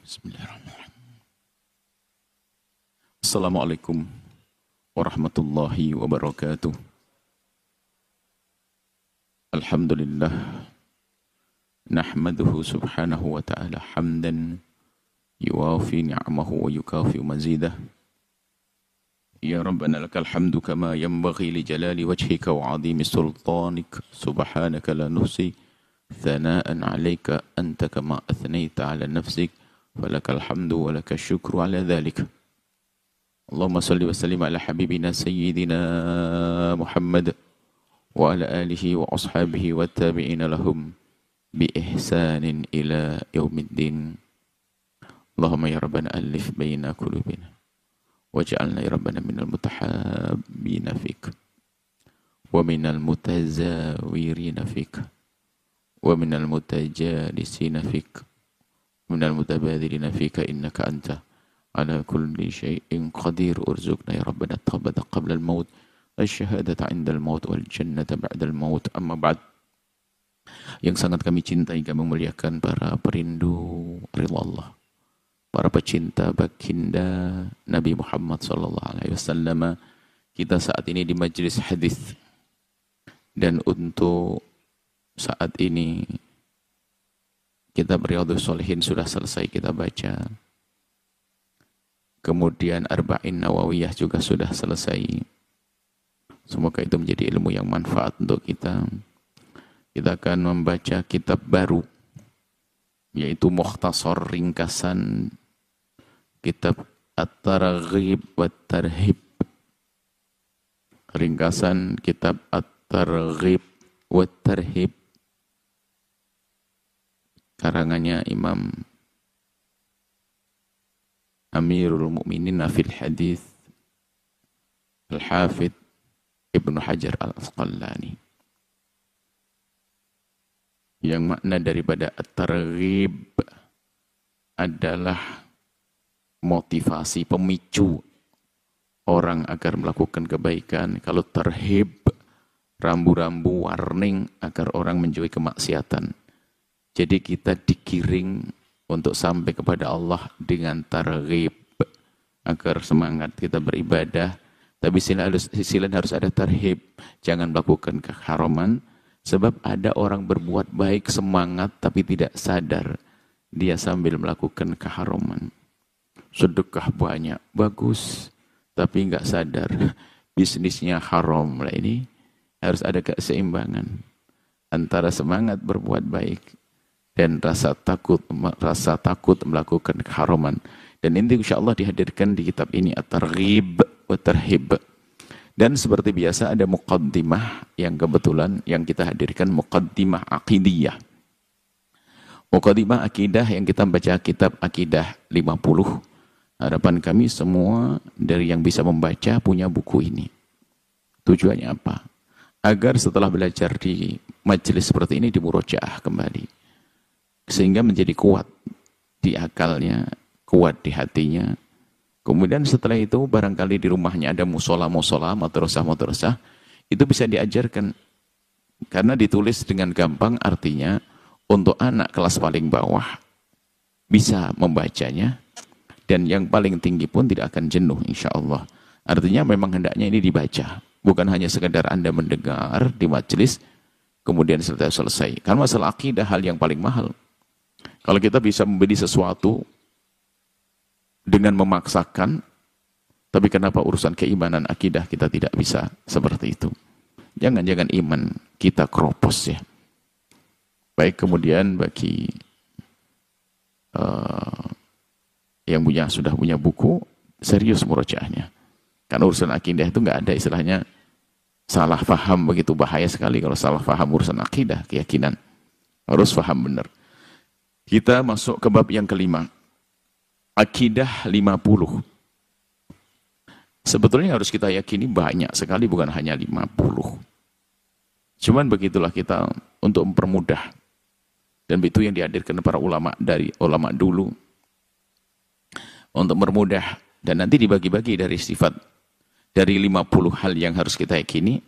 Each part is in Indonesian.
Bismillahirrahmanirrahim. Assalamualaikum warahmatullahi wabarakatuh. Alhamdulillah. Nahmaduhu subhanahu wa ta'ala hamdan yuwafi ni'amahu wa yukafi mazidah. Ya Rabbana lakal hamdu kama yanbaghi li jalali wajhika wa azimi sultanik. Subhanaka la nuhsi thana'an alayka anta kama athnayta ala nafsik. Falakal hamdu wa lakal syukru ala dhalik. Allahumma salli wa sallim ala habibina sayyidina Muhammad wa ala alihi wa ashabihi wa tabi'ina lahum bi ihsanin ila yaumiddin. Allahumma ya Rabbana alif baina qulubina waj'alna ya Rabbana minal mutahabbina fik wa minal mutazawirina fik wa minal mutajalisina fik minal mutabadilina fika innaka anta ala kulli syai'in qadir. Urzuqna ya Rabbana at-tawbata qabla al-maut asy-syahadata 'inda al-maut wal jannata ba'da al-maut. Amma ba'd. Yang sangat kami cintai, kami memuliakan para perindu ridha Allah, para pecinta baginda Nabi Muhammad sallallahu alaihi wasallam. Kita saat ini di majelis hadis, dan untuk saat ini kitab Riyadhus Shalihin sudah selesai kita baca. Kemudian Arba'in Nawawiyah juga sudah selesai. Semoga itu menjadi ilmu yang manfaat untuk kita. Kita akan membaca kitab baru, yaitu Mukhtasar, ringkasan kitab At-Targhib wa Tarhib. Ringkasan kitab At-Targhib wa Tarhib, karangannya Imam Amirul Mukminin fil Hadis Al-Hafidh Ibnu Hajar Al-Asqalani. Yang makna daripada at-targhib adalah motivasi, pemicu orang agar melakukan kebaikan. Kalau tarhib, rambu-rambu, warning agar orang menjauhi kemaksiatan. Jadi kita digiring untuk sampai kepada Allah dengan targhib, agar semangat kita beribadah. Tapi sisi lain harus ada tarhib, jangan melakukan keharaman. Sebab ada orang berbuat baik semangat tapi tidak sadar dia sambil melakukan keharaman. Sedekah banyak, bagus, tapi enggak sadar bisnisnya haram. Lah ini harus ada keseimbangan antara semangat berbuat baik dan rasa takut melakukan keharaman. Dan ini insyaallah dihadirkan di kitab ini At-Targhib wa Tarhib. Dan seperti biasa ada muqaddimah yang kebetulan yang kita hadirkan, muqaddimah aqidiyah. Muqaddimah akidah yang kita baca kitab Akidah 50. Harapan kami semua dari yang bisa membaca punya buku ini. Tujuannya apa? Agar setelah belajar di majelis seperti ini dimurojaah kembali. Sehingga menjadi kuat di akalnya, kuat di hatinya. Kemudian setelah itu barangkali di rumahnya ada musola-musola, madrasah-madrasah, itu bisa diajarkan. Karena ditulis dengan gampang, artinya untuk anak kelas paling bawah bisa membacanya, dan yang paling tinggi pun tidak akan jenuh insya Allah. Artinya memang hendaknya ini dibaca, bukan hanya sekedar Anda mendengar di majelis, kemudian selesai. Karena masalah akidah hal yang paling mahal. Kalau kita bisa membeli sesuatu dengan memaksakan, tapi kenapa urusan keimanan akidah kita tidak bisa seperti itu? Jangan-jangan iman kita kropos ya. Baik, kemudian bagi yang sudah punya buku, serius murojaahnya. Karena urusan akidah itu nggak ada istilahnya salah paham, begitu bahaya sekali kalau salah paham urusan akidah, keyakinan. Harus paham benar. Kita masuk ke bab yang kelima. Akidah 50. Sebetulnya harus kita yakini banyak sekali, bukan hanya 50. Cuman begitulah kita untuk mempermudah. Dan itu yang dihadirkan para ulama dari ulama dulu. Untuk mempermudah. Dan nanti dibagi-bagi dari sifat. Dari 50 hal yang harus kita yakini.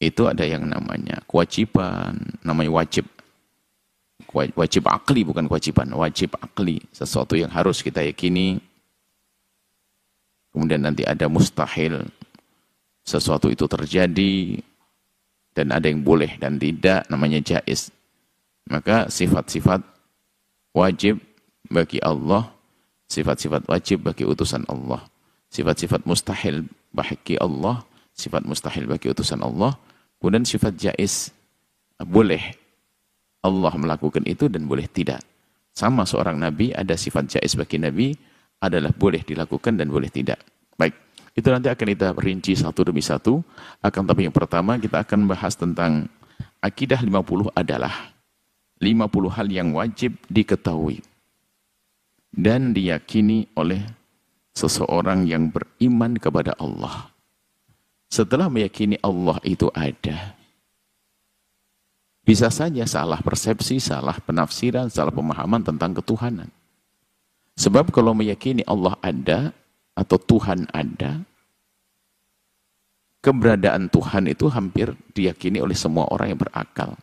Itu ada yang namanya kewajiban, namanya wajib. wajib akli, bukan kewajiban, wajib akli, sesuatu yang harus kita yakini. Kemudian nanti ada mustahil, sesuatu itu terjadi, dan ada yang boleh dan tidak, namanya jaiz. Maka sifat-sifat wajib bagi Allah, sifat-sifat wajib bagi utusan Allah. Sifat-sifat mustahil bagi Allah, sifat mustahil bagi utusan Allah. Kemudian sifat jaiz, boleh Allah melakukan itu dan boleh tidak. Sama seorang nabi, ada sifat jaiz bagi nabi, adalah boleh dilakukan dan boleh tidak. Baik, itu nanti akan kita rinci satu demi satu. Akan tapi yang pertama kita akan bahas tentang akidah 50 adalah 50 hal yang wajib diketahui dan diyakini oleh seseorang yang beriman kepada Allah. Setelah meyakini Allah itu ada, bisa saja salah persepsi, salah penafsiran, salah pemahaman tentang ketuhanan. Sebab kalau meyakini Allah ada atau Tuhan ada, keberadaan Tuhan itu hampir diyakini oleh semua orang yang berakal.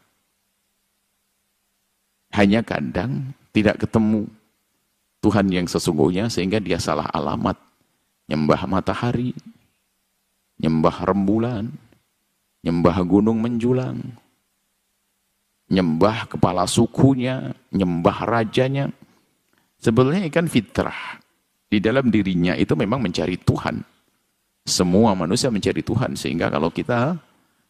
Hanya kadang tidak ketemu Tuhan yang sesungguhnya sehingga dia salah alamat. Nyembah matahari, nyembah rembulan, nyembah gunung menjulang, nyembah kepala sukunya, nyembah rajanya. Sebenarnya ikan fitrah di dalam dirinya itu memang mencari Tuhan. Semua manusia mencari Tuhan, sehingga kalau kita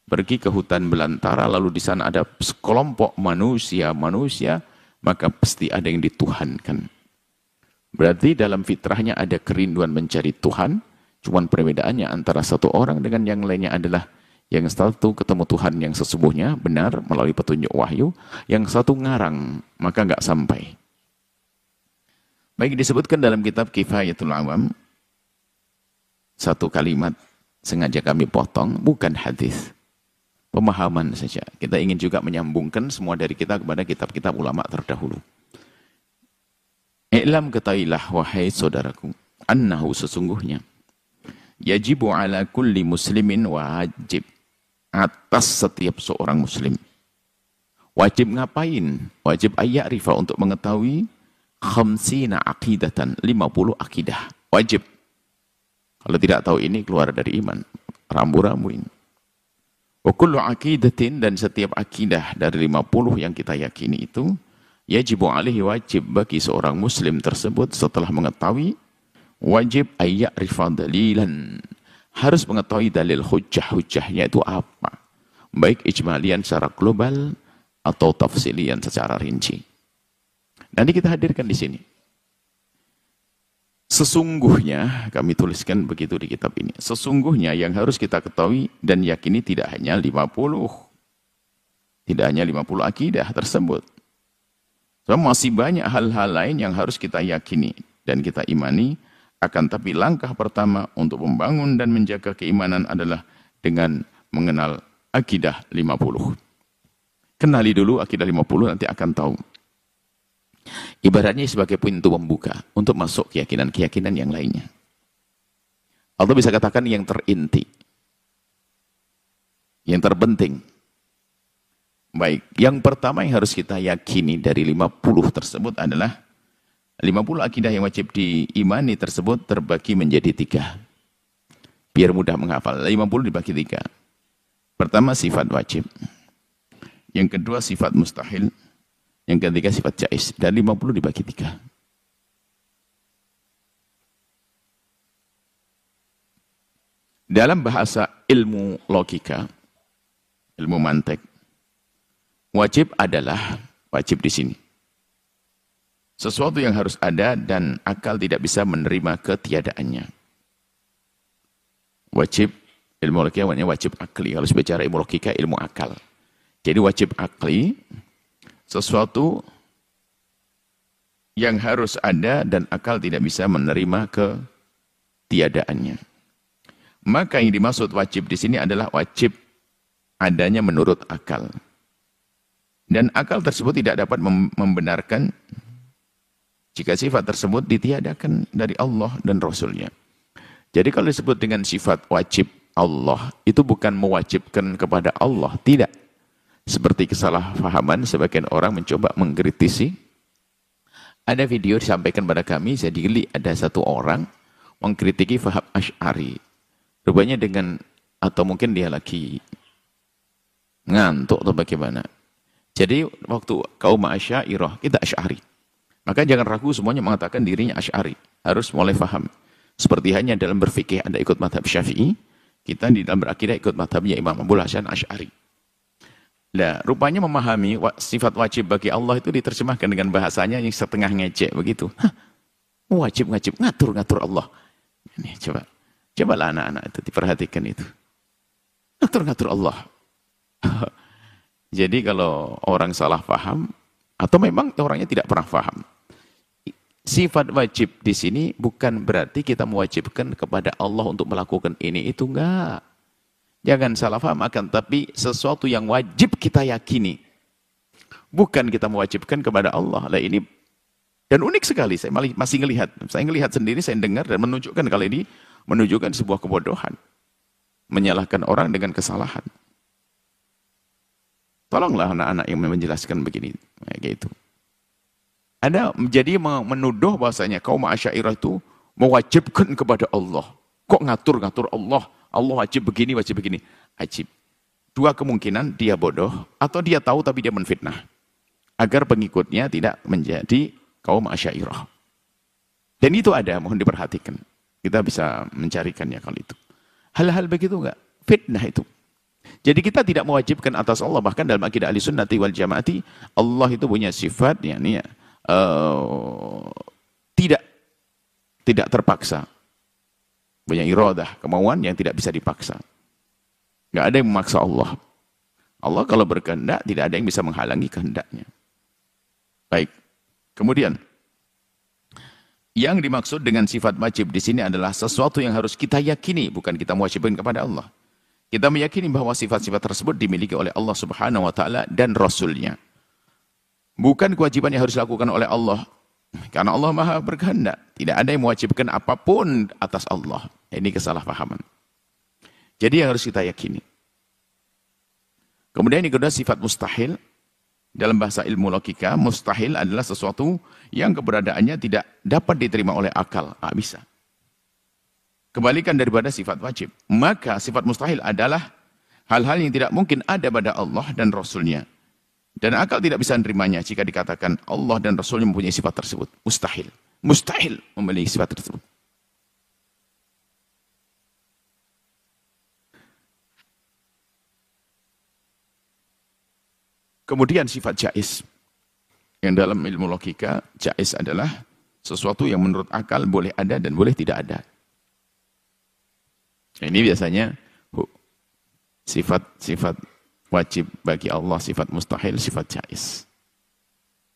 pergi ke hutan belantara lalu di sana ada sekelompok manusia, maka pasti ada yang dituhankan. Berarti dalam fitrahnya ada kerinduan mencari Tuhan, cuman perbedaannya antara satu orang dengan yang lainnya adalah yang satu ketemu Tuhan yang sesungguhnya benar melalui petunjuk wahyu, yang satu ngarang maka nggak sampai. Baik, disebutkan dalam kitab Kifayatul Awam, satu kalimat sengaja kami potong, bukan hadis, pemahaman saja. Kita ingin juga menyambungkan semua dari kita kepada kitab-kitab ulama terdahulu. I'lam, ketahuilah wahai saudaraku, annahu sesungguhnya, yajibu ala kulli muslimin, wajib atas setiap seorang muslim. Wajib ngapain? Wajib ayya'rifa, untuk mengetahui khamsina aqidatan, 50 akidah. Wajib. Kalau tidak tahu ini keluar dari iman. Rambu-rambu ini. Wa kullu aqidatin, dan setiap akidah dari 50 yang kita yakini itu, yajibu alaihi, wajib bagi seorang muslim tersebut setelah mengetahui, wajib ayya'rifa dalilan, harus mengetahui dalil hujjah-hujjahnya itu apa. Baik ijmalian secara global atau tafsilian secara rinci. Nanti kita hadirkan di sini. Sesungguhnya, kami tuliskan begitu di kitab ini, sesungguhnya yang harus kita ketahui dan yakini tidak hanya 50. Tidak hanya 50 akidah tersebut. So, masih banyak hal-hal lain yang harus kita yakini dan kita imani. Akan tapi langkah pertama untuk membangun dan menjaga keimanan adalah dengan mengenal akidah 50. Kenali dulu akidah 50, nanti akan tahu. Ibaratnya sebagai pintu pembuka untuk masuk keyakinan-keyakinan yang lainnya. Atau bisa katakan yang terinti, yang terpenting. Baik, yang pertama yang harus kita yakini dari 50 tersebut adalah 50 akidah yang wajib diimani tersebut terbagi menjadi 3. Biar mudah menghafal, 50 dibagi 3. Pertama sifat wajib, yang kedua sifat mustahil, yang ketiga sifat jaiz. Dan 50 dibagi 3. Dalam bahasa ilmu logika, ilmu mantek, wajib adalah, wajib di sini sesuatu yang harus ada dan akal tidak bisa menerima ketiadaannya. Wajib, ilmu logika wajib akli. Kalau bicara ilmu logika, ilmu akal. Jadi wajib akli, sesuatu yang harus ada dan akal tidak bisa menerima ketiadaannya. Maka yang dimaksud wajib di sini adalah wajib adanya menurut akal. Dan akal tersebut tidak dapat membenarkan jika sifat tersebut ditiadakan dari Allah dan Rasulnya. Jadi kalau disebut dengan sifat wajib Allah, itu bukan mewajibkan kepada Allah, tidak. Seperti kesalahpahaman, sebagian orang mencoba mengkritisi. Ada video disampaikan pada kami, saya digeli ada satu orang mengkritiki faham Asy'ari. Rupanya dengan, atau mungkin dia lagi ngantuk atau bagaimana. Jadi waktu kaum Asy'ariyah, kita Asy'ari. Maka jangan ragu semuanya mengatakan dirinya Asy'ari. Harus mulai faham. Seperti hanya dalam berfikih Anda ikut madhab Syafi'i, kita di dalam berakidah ikut madhabnya Imam Abul Hasan Asy'ari. Nah, rupanya memahami sifat wajib bagi Allah itu diterjemahkan dengan bahasanya yang setengah ngecek begitu. Hah, wajib ngatur Allah. Ini cobalah anak-anak itu diperhatikan itu. Ngatur Allah. Jadi kalau orang salah paham atau memang orangnya tidak pernah paham, sifat wajib di sini bukan berarti kita mewajibkan kepada Allah untuk melakukan ini itu enggak. Jangan salah paham, akan tapi sesuatu yang wajib kita yakini. Bukan kita mewajibkan kepada Allah. Lah ini, dan unik sekali, saya masih ngelihat. Saya ngelihat sendiri, saya dengar dan menunjukkan kali ini, menunjukkan sebuah kebodohan. Menyalahkan orang dengan kesalahan. Tolonglah anak-anak yang menjelaskan begini. Kayak gitu. Ada jadi menuduh bahasanya kaum Asy'ariyah itu mewajibkan kepada Allah. Kok ngatur Allah? Allah wajib begini. Ajib. Dua kemungkinan, dia bodoh atau dia tahu tapi dia menfitnah. Agar pengikutnya tidak menjadi kaum Asy'ariyah. Dan itu ada, mohon diperhatikan. Kita bisa mencarikannya kalau itu. Hal-hal begitu enggak? Fitnah itu. Jadi kita tidak mewajibkan atas Allah. Bahkan dalam akidah Ahlussunnah wal Jamaah, Allah itu punya sifat tidak terpaksa. Punya iradah, kemauan yang tidak bisa dipaksa. Nggak ada yang memaksa Allah. Allah kalau berkehendak, tidak ada yang bisa menghalangi kehendaknya. Baik. Kemudian, yang dimaksud dengan sifat wajib di sini adalah sesuatu yang harus kita yakini, bukan kita mewajibkan kepada Allah. Kita meyakini bahwa sifat-sifat tersebut dimiliki oleh Allah Subhanahu wa taala dan Rasul-Nya. Bukan kewajiban yang harus dilakukan oleh Allah. Karena Allah Maha berkehendak. Tidak ada yang mewajibkan apapun atas Allah. Ini kesalahpahaman. Jadi yang harus kita yakini. Kemudian yang kedua, sifat mustahil. Dalam bahasa ilmu logika, mustahil adalah sesuatu yang keberadaannya tidak dapat diterima oleh akal. Tak bisa. Kebalikan daripada sifat wajib. Maka sifat mustahil adalah hal-hal yang tidak mungkin ada pada Allah dan Rasul-Nya. Dan akal tidak bisa menerimanya jika dikatakan Allah dan Rasul-Nya mempunyai sifat tersebut. Mustahil. Mustahil memiliki sifat tersebut. Kemudian sifat jaiz. Yang dalam ilmu logika, jaiz adalah sesuatu yang menurut akal boleh ada dan boleh tidak ada. Ini biasanya sifat wajib bagi Allah, sifat mustahil, sifat jaiz.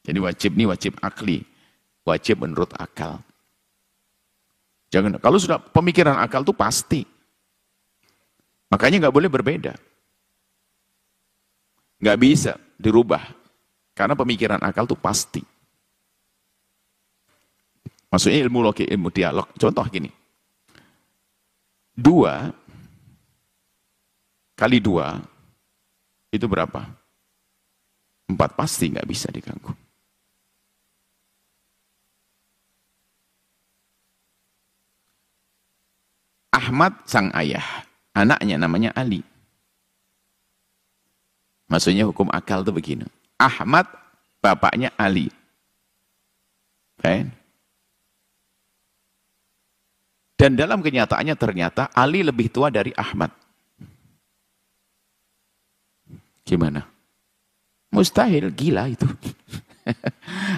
Jadi wajib ini wajib akli, wajib menurut akal. Jangan, kalau sudah pemikiran akal itu pasti. Makanya nggak boleh berbeda. Nggak bisa dirubah. Karena pemikiran akal itu pasti. Maksudnya ilmu logik, ilmu dialog. Contoh gini. 2 kali 2 itu berapa? 4 pasti nggak bisa diganggu. Ahmad sang ayah, anaknya namanya Ali. Maksudnya hukum akal itu begini. Ahmad bapaknya Ali. Okay. Dan dalam kenyataannya ternyata Ali lebih tua dari Ahmad. Gimana? Mustahil, gila itu.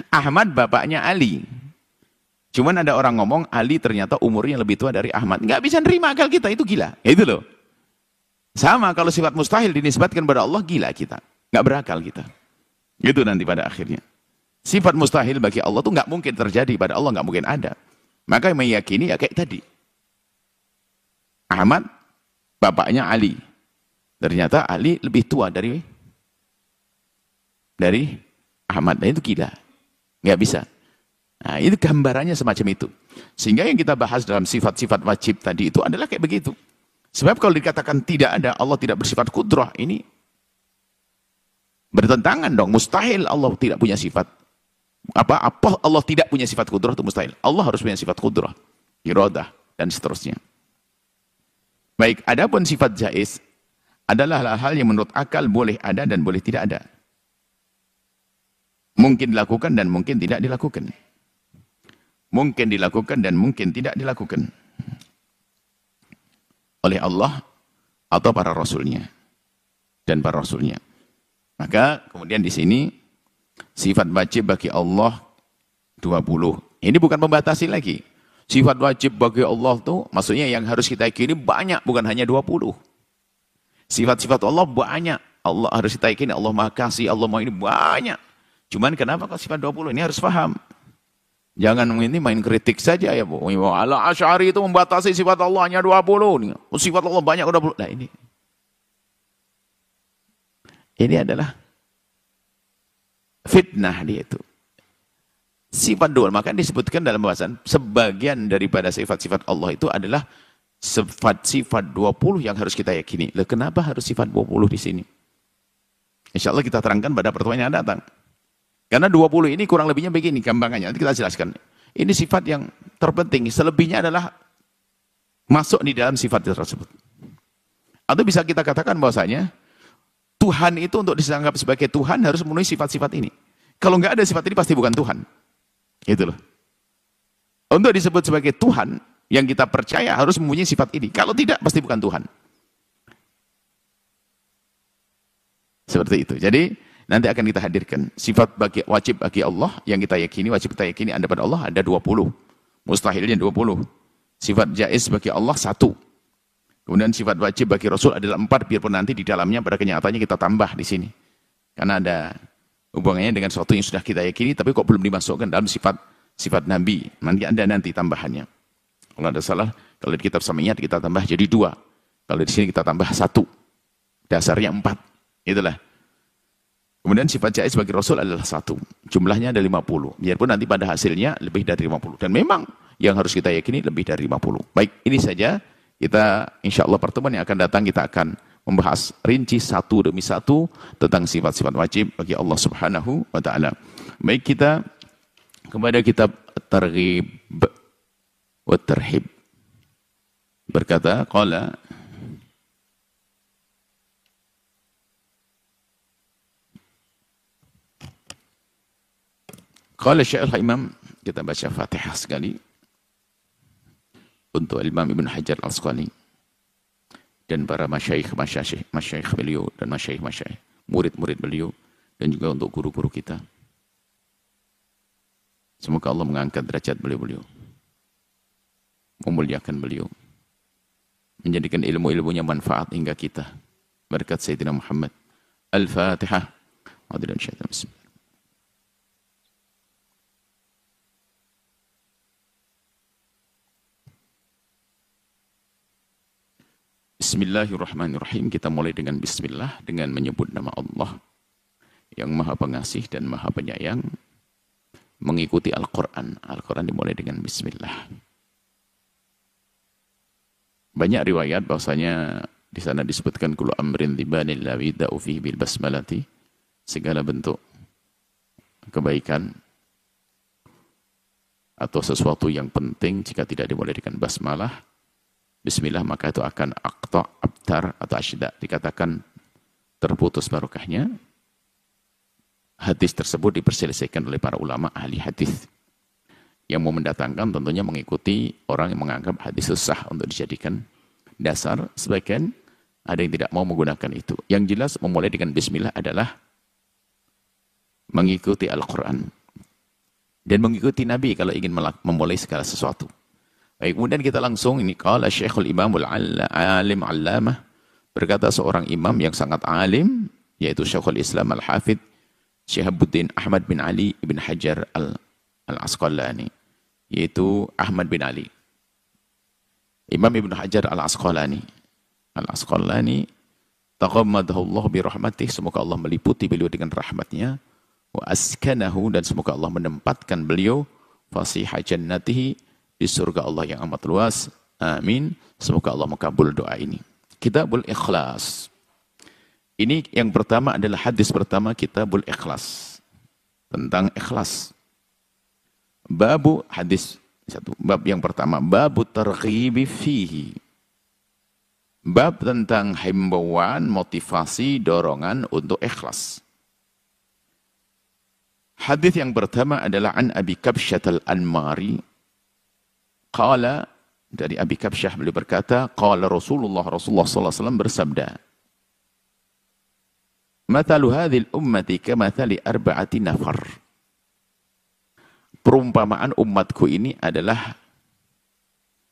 Ahmad bapaknya Ali. Cuman ada orang ngomong Ali ternyata umurnya lebih tua dari Ahmad. Nggak bisa nerima akal kita, itu gila. Itu loh. Sama kalau sifat mustahil dinisbatkan kepada Allah, gila kita. Nggak berakal kita. Gitu nanti pada akhirnya. Sifat mustahil bagi Allah itu nggak mungkin terjadi, pada Allah nggak mungkin ada. Maka yang meyakini ya kayak tadi. Ahmad, bapaknya Ali. Ternyata Ali lebih tua dari Ahmad. Nah, itu gila. Nggak bisa. Nah, itu gambarannya semacam itu. Sehingga yang kita bahas dalam sifat-sifat wajib tadi itu adalah kayak begitu. Sebab kalau dikatakan tidak ada, Allah tidak bersifat kudrah, ini Bertentangan dong, mustahil Allah tidak punya sifat. Apa Allah tidak punya sifat kudrah itu mustahil. Allah harus punya sifat kudrah, iradah, dan seterusnya. Baik, adapun sifat jaiz adalah hal-hal yang menurut akal boleh ada dan boleh tidak ada. Mungkin dilakukan dan mungkin tidak dilakukan. Mungkin dilakukan dan mungkin tidak dilakukan. Oleh Allah atau para rasulnya. Dan para rasulnya. Maka kemudian di sini sifat wajib bagi Allah 20. Ini bukan membatasi lagi. Sifat wajib bagi Allah itu maksudnya yang harus kita yakini banyak, bukan hanya 20. Sifat-sifat Allah banyak. Allah harus kita yakini, Allah Maha Kasih, Allah Maha ini banyak. Cuman kenapa kok sifat 20? Ini harus paham. Jangan ini main kritik saja ya Bu. Al-Asy'ari itu membatasi sifat Allah hanya 20. Sifat Allah banyak 20. Nah ini adalah fitnah dia itu. Sifat dua, maka disebutkan dalam bahasan sebagian daripada sifat-sifat Allah itu adalah sifat-sifat 20 yang harus kita yakini. Loh, kenapa harus sifat 20 di sini? Insya Allah kita terangkan pada pertemuan yang datang. Karena 20 ini kurang lebihnya begini gampangannya. Nanti kita jelaskan. Ini sifat yang terpenting. Selebihnya adalah masuk di dalam sifat tersebut. Atau bisa kita katakan bahwasanya Tuhan itu untuk dianggap sebagai Tuhan harus memenuhi sifat-sifat ini. Kalau nggak ada sifat ini pasti bukan Tuhan. Itu loh. Untuk disebut sebagai Tuhan yang kita percaya harus mempunyai sifat ini. Kalau tidak pasti bukan Tuhan. Seperti itu. Jadi nanti akan kita hadirkan sifat wajib bagi Allah yang kita yakini, wajib kita yakini ada pada Allah ada 20. Mustahilnya 20. Sifat jaiz bagi Allah 1. Kemudian sifat wajib bagi Rasul adalah 4, biarpun nanti di dalamnya pada kenyataannya kita tambah di sini. Karena ada hubungannya dengan sesuatu yang sudah kita yakini tapi kok belum dimasukkan dalam sifat Nabi. Nanti tambahannya. Kalau ada salah, kalau di kitab Samiyat kita tambah jadi 2. Kalau di sini kita tambah 1. Dasarnya 4. Itulah. Kemudian sifat jaiz bagi Rasul adalah 1. Jumlahnya ada 50. Biarpun nanti pada hasilnya lebih dari 50. Dan memang yang harus kita yakini lebih dari 50. Baik, ini saja. Kita insya Allah pertemuan yang akan datang kita akan membahas rinci satu demi satu tentang sifat-sifat wajib bagi Allah Subhanahu wa taala. Baik, kita kepada kitab At-Targhib wa Tarhib. Berkata qala Syekh al-Imam, kita baca Fatihah sekali untuk Imam Ibn Hajar al-Asqalani dan para masyayikh beliau dan masyayikh murid-murid beliau dan juga untuk guru-guru kita. Semoga Allah mengangkat derajat beliau, memuliakan beliau, menjadikan ilmu-ilmunya manfaat hingga kita. Berkat Sayyidina Muhammad. Al-Fatihah. Hadirin syaitan. Bismillah. Bismillahirrahmanirrahim. Kita mulai dengan bismillah, dengan menyebut nama Allah yang maha pengasih dan maha penyayang, mengikuti Al-Quran. Al-Quran dimulai dengan bismillah. Banyak riwayat bahwasanya di sana disebutkan kullu amrin dhibanin la yudau fihi bil basmalati, segala bentuk kebaikan atau sesuatu yang penting jika tidak dimulai dengan basmalah, bismillah, maka itu akan abtar atau asyda, dikatakan terputus barokahnya. Hadis tersebut diperselisihkan oleh para ulama ahli hadis. Yang mau mendatangkan tentunya mengikuti orang yang menganggap hadis sah untuk dijadikan dasar. Sebagian ada yang tidak mau menggunakan itu. Yang jelas memulai dengan bismillah adalah mengikuti Al-Quran dan mengikuti Nabi kalau ingin memulai segala sesuatu. Baik, kemudian kita langsung ini qala Syekhul Imamul Alim Allamah, berkata seorang imam yang sangat alim yaitu Syekhul Islam Al-Hafidh Syihabuddin Ahmad bin Ali ibn Hajar Al-Asqalani, yaitu Ahmad bin Ali. Imam Ibn Hajar Al-Asqalani taghammadahullah bi rahmatih, semoga Allah meliputi beliau dengan rahmatnya, wa askanahu, dan semoga Allah menempatkan beliau fasihah jannatihi, di surga Allah yang amat luas. Amin. Semoga Allah mengabul doa ini. Kitabul Ikhlas. Ini yang pertama adalah hadis pertama Kitabul Ikhlas. Tentang ikhlas. Babu hadis satu. Bab yang pertama. Babu targhibi fihi. Bab tentang himbauan, motivasi, dorongan untuk ikhlas. Hadis yang pertama adalah an Abi Kabsyah al-Anmari. Qala, dari Abi Kabsyah beliau berkata, qala Rasulullah SAW bersabda, Mathalu hadhil ummati kamathali arba'ati nafar. Perumpamaan umatku ini adalah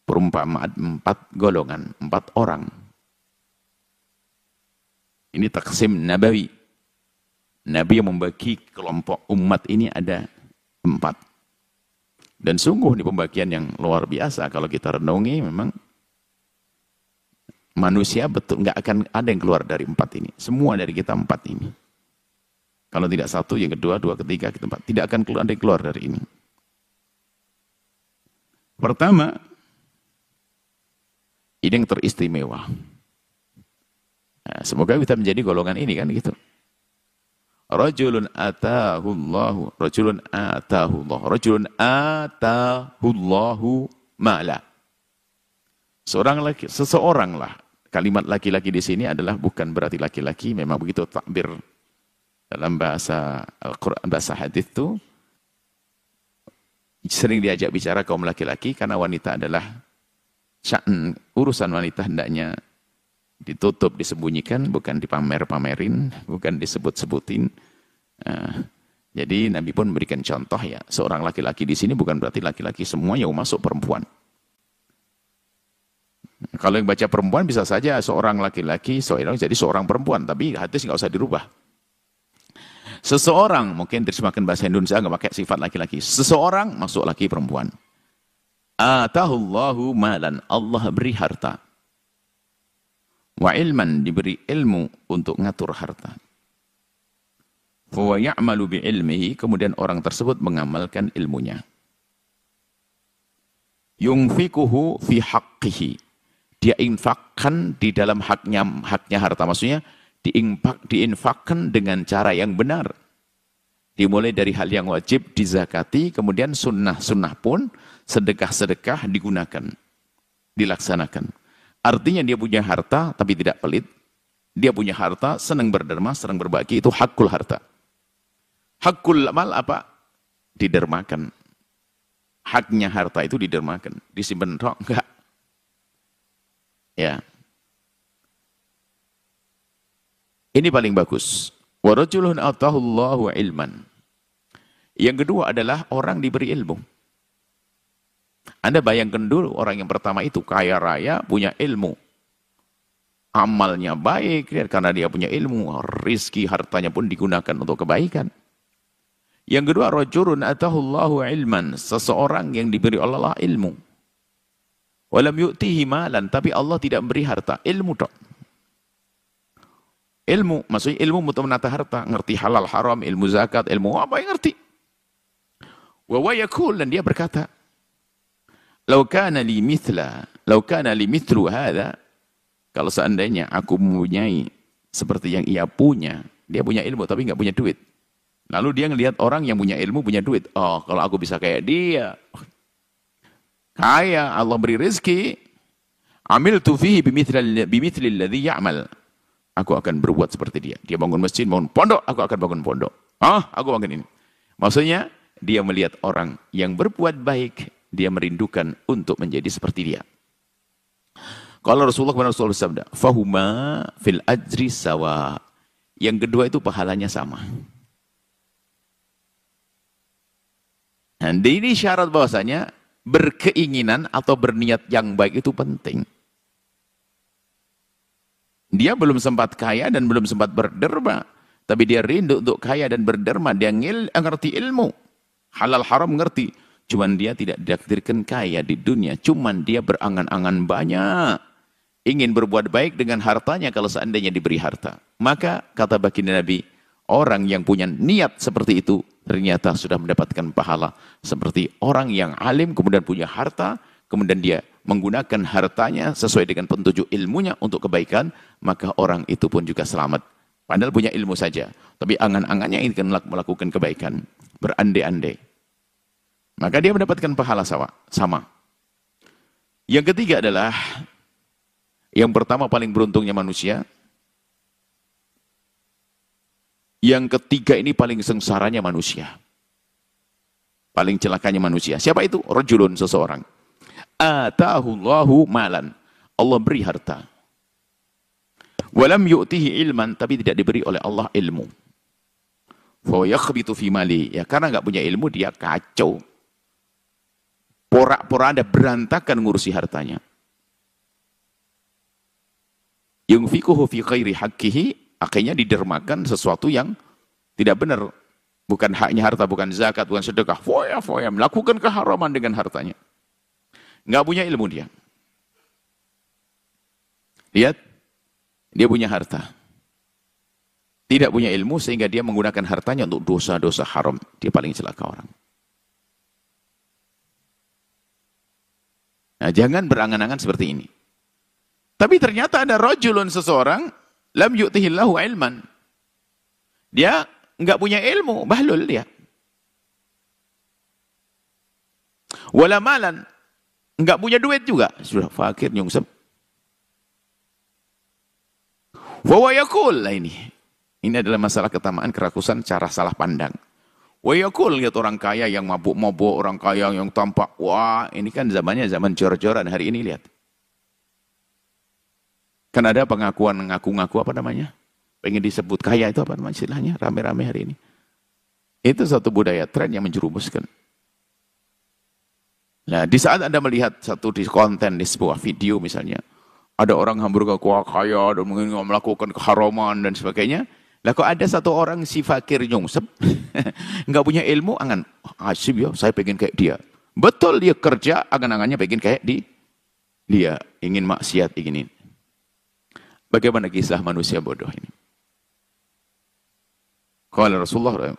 perumpamaan 4 golongan, 4 orang. Ini taksim nabawi. Nabi yang membagi kelompok umat ini ada 4. Dan sungguh ini pembagian yang luar biasa. Kalau kita renungi memang manusia betul nggak akan ada yang keluar dari 4 ini. Semua dari kita 4 ini. Kalau tidak satu, yang kedua, dua, ketiga, kita 4. Tidak akan ada yang keluar dari ini. Pertama, ini yang teristimewa. Nah, semoga kita menjadi golongan ini kan gitu. Rajulun atahullahu, rajulun atahullahu, rajulun atahullahu ma'la. Seseorang lah. Kalimat laki-laki di sini adalah bukan berarti laki-laki, memang begitu takbir dalam bahasa Al-Quran, bahasa hadis itu sering diajak bicara kaum laki-laki karena wanita adalah sya'an, urusan wanita hendaknya ditutup, disembunyikan, bukan dipamer-pamerin, bukan disebut-sebutin. Jadi Nabi pun memberikan contoh ya, seorang laki-laki di sini bukan berarti laki-laki semua yang masuk perempuan. Kalau yang baca perempuan bisa saja seorang laki-laki, jadi seorang perempuan, tapi hadis nggak usah dirubah. Seseorang, mungkin terjemahkan bahasa Indonesia nggak pakai sifat laki-laki. Seseorang masuk laki perempuan. Atahullahu malan, Allah beri harta. Wa ilman, diberi ilmu untuk ngatur harta. Fa ya'malu bi ilmihi, kemudian orang tersebut mengamalkan ilmunya. Yunfikuhu fi haqqihi, dia infakkan di dalam haknya harta, maksudnya diinfakkan dengan cara yang benar. Dimulai dari hal yang wajib dizakati, kemudian sunnah pun sedekah-sedekah digunakan, dilaksanakan. Artinya dia punya harta tapi tidak pelit. Dia punya harta, senang berderma, senang berbagi, itu hakul harta. Hakul mal apa? Didermakan. Haknya harta itu didermakan, disimpan roh enggak. Ya. Ini paling bagus. Wa rajulun atahullahu ilman. Yang kedua adalah orang diberi ilmu. Anda bayangkan dulu orang yang pertama itu kaya raya, punya ilmu. Amalnya baik karena dia punya ilmu, rizki hartanya pun digunakan untuk kebaikan. Yang kedua, rajulun atahullahu ilman, seseorang yang diberi Allah ilmu. Walam yu'tihi malan, tapi Allah tidak memberi harta, ilmu dok. Ilmu, maksudnya ilmu untuk menata harta, ngerti halal haram, ilmu zakat, ilmu apa yang ngerti. Wa yakul, dan dia berkata, Lau kana li mithlu hadha, kalau seandainya aku mempunyai seperti yang ia punya, dia punya ilmu tapi nggak punya duit. Lalu dia ngelihat orang yang punya ilmu punya duit. Oh, kalau aku bisa kayak dia, kaya, Allah beri rezeki, amiltu fihi bimithli alladhi ya'mal. Aku akan berbuat seperti dia. Dia bangun masjid, bangun pondok, aku akan bangun pondok. Aku bangun ini. Maksudnya dia melihat orang yang berbuat baik, dia merindukan untuk menjadi seperti dia. Kalau Rasulullah bersabda, fahuma fil ajri sawa. Yang kedua itu pahalanya sama. Dan ini syarat bahwasanya berkeinginan atau berniat yang baik itu penting. Dia belum sempat kaya dan belum sempat berderma, tapi dia rindu untuk kaya dan berderma. Dia ngerti ilmu, halal haram ngerti. Cuman dia tidak ditakdirkan kaya di dunia. Cuman dia berangan-angan banyak. Ingin berbuat baik dengan hartanya kalau seandainya diberi harta. Maka kata baginda Nabi, orang yang punya niat seperti itu ternyata sudah mendapatkan pahala. Seperti orang yang alim kemudian punya harta, kemudian dia menggunakan hartanya sesuai dengan petunjuk ilmunya untuk kebaikan, maka orang itu pun juga selamat Padahal punya ilmu saja. Tapi angan-angannya ingin melakukan kebaikan. Berandai-andai. Maka dia mendapatkan pahala sama. Yang ketiga adalah, yang pertama paling beruntungnya manusia. Yang ketiga ini paling sengsaranya manusia. Paling celakanya manusia. Siapa itu? Rajulun, seseorang. Atahullahu malan. Allah beri harta. Walam yu'tihi ilman, tapi tidak diberi oleh Allah ilmu. Fa yakhbitu fi mali. Ya karena enggak punya ilmu dia kacau. Porak-poranda berantakan ngurusi hartanya. Yunfikuhu fi ghairi haqqihi, akhirnya didermakan sesuatu yang tidak benar. Bukan haknya harta, bukan zakat, bukan sedekah. Foya, melakukan keharaman dengan hartanya. Enggak punya ilmu dia. Lihat, dia punya harta. Tidak punya ilmu sehingga dia menggunakan hartanya untuk dosa-dosa haram. Dia paling celaka orang. Nah, jangan berangan-angan seperti ini. Tapi ternyata ada rajulun, seseorang, lam yu'tihillahu ilman. Dia enggak punya ilmu, bahlul dia. Wala malan, enggak punya duit juga, sudah fakir nyungsep. Wa yaqul, ini adalah masalah ketamaan, kerakusan, cara salah pandang. Wa yaqul, lihat orang kaya yang mabuk-mabuk, orang kaya yang tampak, wah ini kan zamannya zaman jor-joran hari ini, lihat. Kan ada pengakuan ngaku-ngaku apa namanya? Pengen disebut kaya itu apa namanya istilahnya? Rame-rame hari ini. Itu satu budaya tren yang menjerumuskan. Nah, di saat Anda melihat satu di konten di sebuah video misalnya, ada orang Hamburger kaya dan mungkin melakukan keharaman dan sebagainya. Lah kok ada satu orang si fakir nyungsep, nggak punya ilmu, angan asib ya, saya pengen kayak dia. Betul, dia kerja, angan-angannya pengen kayak dia, ingin maksiat, ingin ini. Bagaimana kisah manusia bodoh ini? Kalau Rasulullah,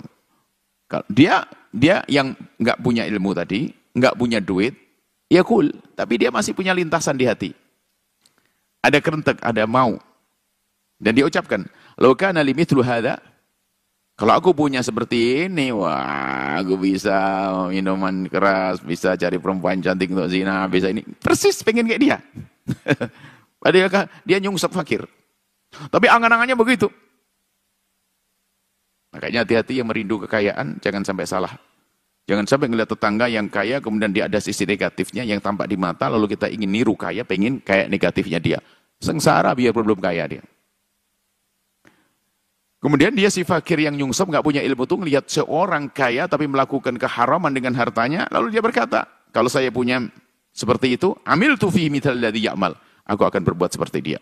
dia yang nggak punya ilmu tadi, nggak punya duit, ya cool, tapi dia masih punya lintasan di hati. Ada kerentek, ada mau. Dan dia ucapkan, "Lau kana limithlu hadza", kalau aku punya seperti ini, wah, aku bisa minuman keras, bisa cari perempuan cantik untuk zina, bisa ini. Persis pengen kayak dia. Padahal dia nyungsep fakir. Tapi angan-angannya begitu. Makanya hati-hati yang merindu kekayaan, jangan sampai salah. Jangan sampai ngeliat tetangga yang kaya, kemudian dia ada sisi negatifnya yang tampak di mata, lalu kita ingin niru kaya, pengen kayak negatifnya dia. Sengsara biar belum kaya dia. Kemudian dia si fakir yang nyungsep, nggak punya ilmu tuh ngelihat seorang kaya tapi melakukan keharaman dengan hartanya, lalu dia berkata, kalau saya punya seperti itu, amil tu fi mithal ladzi ya'mal. Aku akan berbuat seperti dia.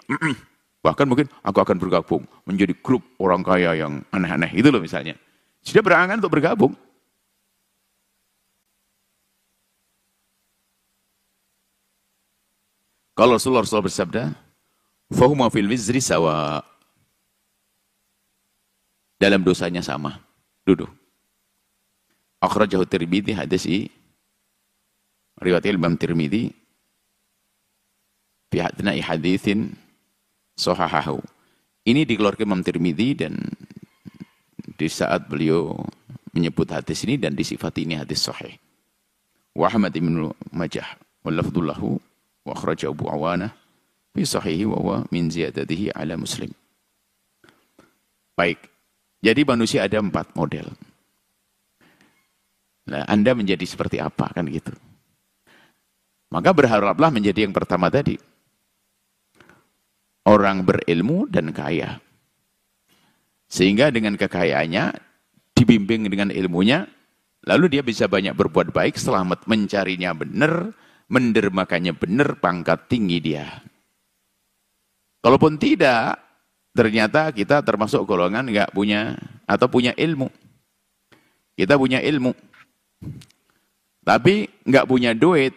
Bahkan mungkin aku akan bergabung menjadi grup orang kaya yang aneh-aneh. Itu loh misalnya. Sudah berangan untuk bergabung. Kalau Rasulullah bersabda, "Fahuma fil wizri sawa." Dalam dosanya sama. Duduk. Akhrajahu Tirmidzi, hadis riwayat Imam Tirmidzi. Fi haditsin sahahahu. Ini dikeluarkan Imam Tirmidzi dan di saat beliau menyebut hadis ini dan disifati ini hadis sahih. Wa Ahmad bin Majah wal lafdullahu wa akhraja Abu Awanah fi sahihi wa huwa min ziyadatihi ala Muslim. Baik. Jadi manusia ada 4 model. Nah, Anda menjadi seperti apa kan gitu. Maka berharaplah menjadi yang pertama tadi. Orang berilmu dan kaya. Sehingga dengan kekayaannya, dibimbing dengan ilmunya, lalu dia bisa banyak berbuat baik, selamat mencarinya benar, mendermakannya benar, pangkat tinggi dia. Kalaupun tidak, ternyata kita termasuk golongan nggak punya atau punya ilmu. Kita punya ilmu, tapi nggak punya duit.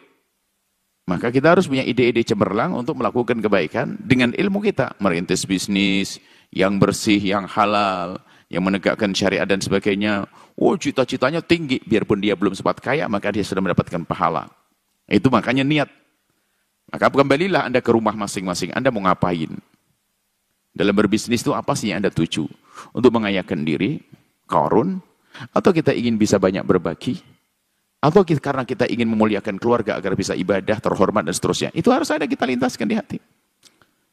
Maka kita harus punya ide-ide cemerlang untuk melakukan kebaikan dengan ilmu kita. Merintis bisnis yang bersih, yang halal, yang menegakkan syariat dan sebagainya. Oh, cita-citanya tinggi. Biarpun dia belum sempat kaya, maka dia sudah mendapatkan pahala. Itu makanya niat. Maka kembalilah Anda ke rumah masing-masing. Anda mau ngapain? Dalam berbisnis itu apa sih yang Anda tuju? untuk mengayakan diri, Qarun, atau kita ingin bisa banyak berbagi, atau karena kita ingin memuliakan keluarga agar bisa ibadah, terhormat, dan seterusnya. Itu harus ada kita lintaskan di hati.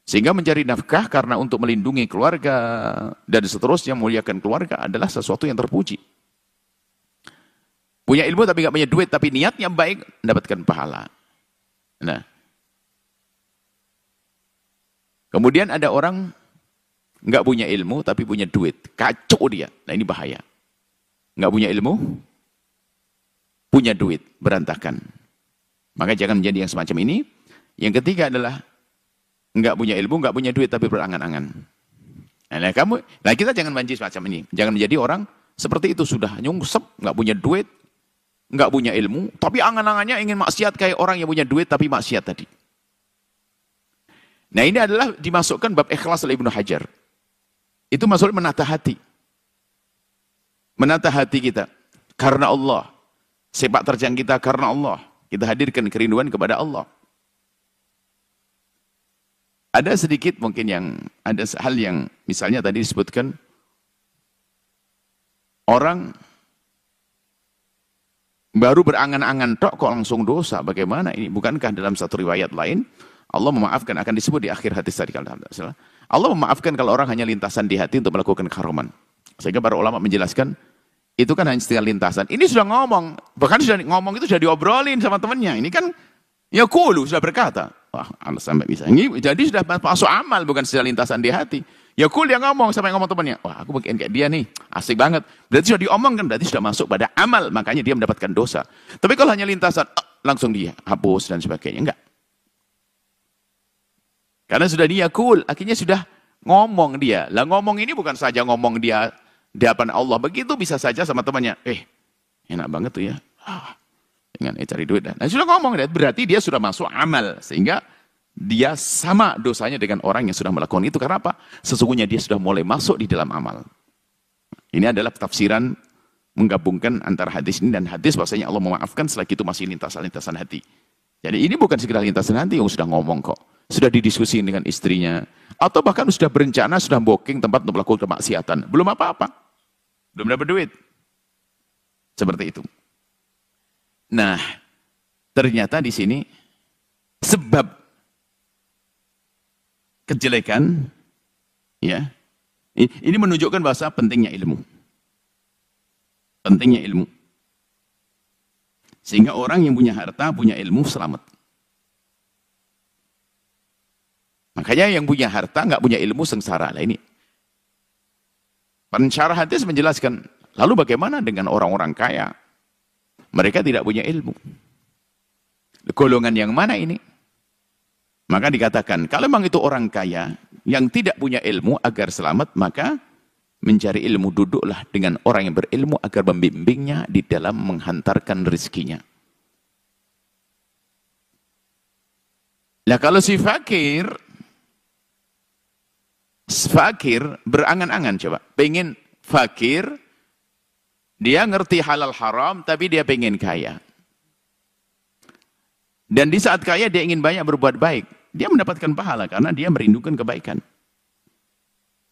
Sehingga mencari nafkah karena untuk melindungi keluarga, dan seterusnya memuliakan keluarga adalah sesuatu yang terpuji. Punya ilmu tapi nggak punya duit, tapi niatnya baik, mendapatkan pahala. Nah, kemudian ada orang nggak punya ilmu tapi punya duit, kacau dia. Nah ini bahaya. Nggak punya ilmu, punya duit, berantakan. Maka jangan menjadi yang semacam ini. Yang ketiga adalah nggak punya ilmu, nggak punya duit tapi berangan-angan. Nah kita jangan menjadi semacam ini. Jangan menjadi orang seperti itu, sudah nyungsep, nggak punya duit, nggak punya ilmu, tapi angan-angannya ingin maksiat kayak orang yang punya duit tapi maksiat tadi. Nah ini adalah dimasukkan bab ikhlas oleh Ibnu Hajar. Itu maksudnya menata hati. Menata hati kita karena Allah. Sepak terjang kita karena Allah. Kita hadirkan kerinduan kepada Allah. Ada sedikit mungkin ada hal yang misalnya tadi disebutkan orang baru berangan-angan tok kok langsung dosa. Bagaimana ini? Bukankah dalam satu riwayat lain Allah memaafkan, akan disebut di akhir hadis tadi kalau tidak salah. Allah memaafkan kalau orang hanya lintasan di hati untuk melakukan keharuman. Sehingga para ulama menjelaskan itu kan hanya setinggal lintasan. Ini sudah ngomong, bahkan sudah ngomong itu sudah diobrolin sama temannya. Ini kan ya kulu sudah berkata. Wah, sampai bisa. Ini jadi sudah masuk amal, bukan sudah lintasan di hati. Ya kul yang ngomong sampai ngomong temannya. Wah, aku bikin kayak dia nih, asik banget. Berarti sudah diomongkan, berarti sudah masuk pada amal, makanya dia mendapatkan dosa. Tapi kalau hanya lintasan, langsung dia hapus dan sebagainya, enggak. Karena sudah dia kul, akhirnya sudah ngomong dia. Lah ngomong ini bukan saja ngomong dia di hadapan Allah, begitu bisa saja sama temannya. Enak banget tuh ya. Dengan cari duit. Nah, sudah ngomong, berarti dia sudah masuk amal. Sehingga dia sama dosanya dengan orang yang sudah melakukan itu. Karena apa? Sesungguhnya dia sudah mulai masuk di dalam amal. Ini adalah tafsiran menggabungkan antara hadis ini dan hadis bahwasanya Allah memaafkan selagi itu masih lintasan-lintasan hati. Jadi ini bukan sekedar lintasan hati yang sudah ngomong kok. Sudah didiskusikan dengan istrinya. Atau bahkan sudah berencana, sudah booking tempat untuk melakukan kemaksiatan. Belum apa-apa. Belum dapat duit. Seperti itu. Nah, ternyata di sini sebab kejelekan, ya, ini menunjukkan bahasa pentingnya ilmu. Pentingnya ilmu. Sehingga orang yang punya harta, punya ilmu, selamat. Makanya yang punya harta, nggak punya ilmu, sengsara. Lah ini. Pensyarah hadis menjelaskan, lalu bagaimana dengan orang-orang kaya? Mereka tidak punya ilmu. Golongan yang mana ini? Maka dikatakan, kalau memang itu orang kaya yang tidak punya ilmu agar selamat, maka mencari ilmu duduklah dengan orang yang berilmu agar membimbingnya di dalam menghantarkan rezekinya. Nah kalau si fakir berangan-angan coba, pengen fakir, dia ngerti halal haram, tapi dia pengen kaya. Dan di saat kaya dia ingin banyak berbuat baik. Dia mendapatkan pahala karena dia merindukan kebaikan.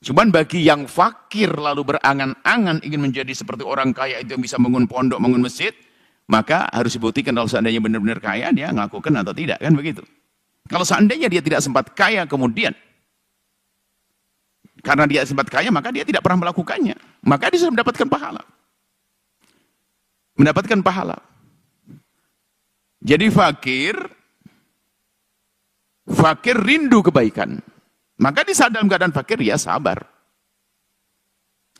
Cuman bagi yang fakir lalu berangan-angan ingin menjadi seperti orang kaya itu yang bisa bangun pondok, bangun masjid, maka harus dibuktikan kalau seandainya benar-benar kaya, dia ngakukan atau tidak, kan begitu. Kalau seandainya dia tidak sempat kaya kemudian, karena dia sempat kaya, maka dia tidak pernah melakukannya. Maka dia sudah mendapatkan pahala. Mendapatkan pahala. Jadi fakir rindu kebaikan. Maka di saat dalam keadaan fakir, ya sabar.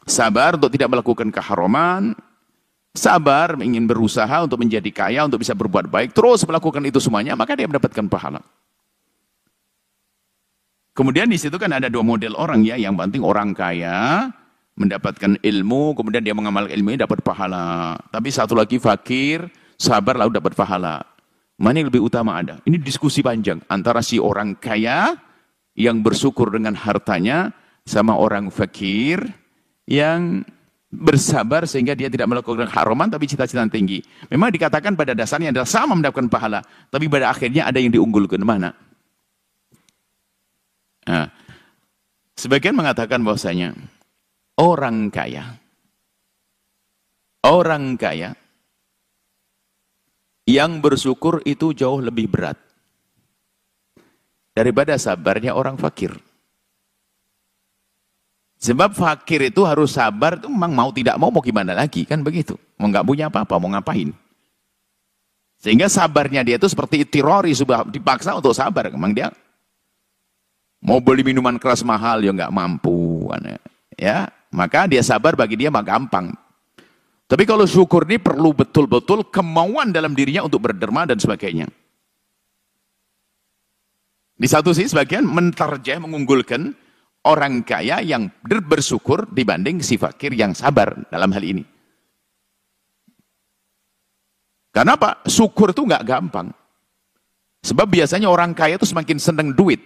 Sabar untuk tidak melakukan keharaman. Sabar ingin berusaha untuk menjadi kaya, untuk bisa berbuat baik. Terus melakukan itu semuanya, maka dia mendapatkan pahala. Kemudian di situ kan ada dua model orang ya. Yang penting orang kaya mendapatkan ilmu, kemudian dia mengamalkan ilmunya dapat pahala. Tapi satu lagi fakir, sabar lalu dapat pahala. Mana yang lebih utama ada? Ini diskusi panjang antara si orang kaya yang bersyukur dengan hartanya sama orang fakir yang bersabar sehingga dia tidak melakukan haraman tapi cita-cita tinggi. Memang dikatakan pada dasarnya adalah sama mendapatkan pahala, tapi pada akhirnya ada yang diunggulkan mana? Nah, sebagian mengatakan bahwasanya orang kaya yang bersyukur itu jauh lebih berat daripada sabarnya orang fakir. Sebab fakir itu harus sabar, itu memang mau tidak mau gimana lagi, kan begitu. Mau nggak punya apa-apa, mau ngapain. Sehingga sabarnya dia itu seperti tirori, sudah dipaksa untuk sabar. Memang dia mau beli minuman keras mahal, ya nggak mampu. Ya, maka dia sabar bagi dia mah gampang. Tapi kalau syukur ini perlu betul-betul kemauan dalam dirinya untuk berderma dan sebagainya. Di satu sisi sebagian mentarjah, mengunggulkan orang kaya yang bersyukur dibanding si fakir yang sabar dalam hal ini. Karena apa? Syukur itu nggak gampang. Sebab biasanya orang kaya itu semakin senang duit.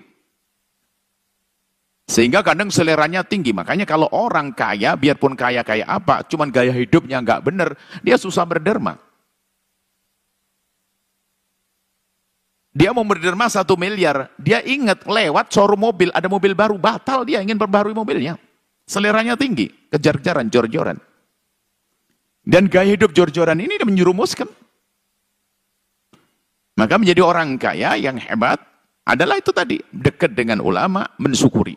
Sehingga kadang seleranya tinggi. Makanya kalau orang kaya, biarpun kaya-kaya apa, cuman gaya hidupnya nggak benar, dia susah berderma. Dia mau berderma 1 miliar, dia ingat lewat showroom mobil, ada mobil baru, batal dia ingin perbarui mobilnya. Seleranya tinggi, kejar-kejaran, jor-joran. Dan gaya hidup jor-joran ini dia menjerumuskan. Maka menjadi orang kaya yang hebat adalah itu tadi, dekat dengan ulama, mensyukuri.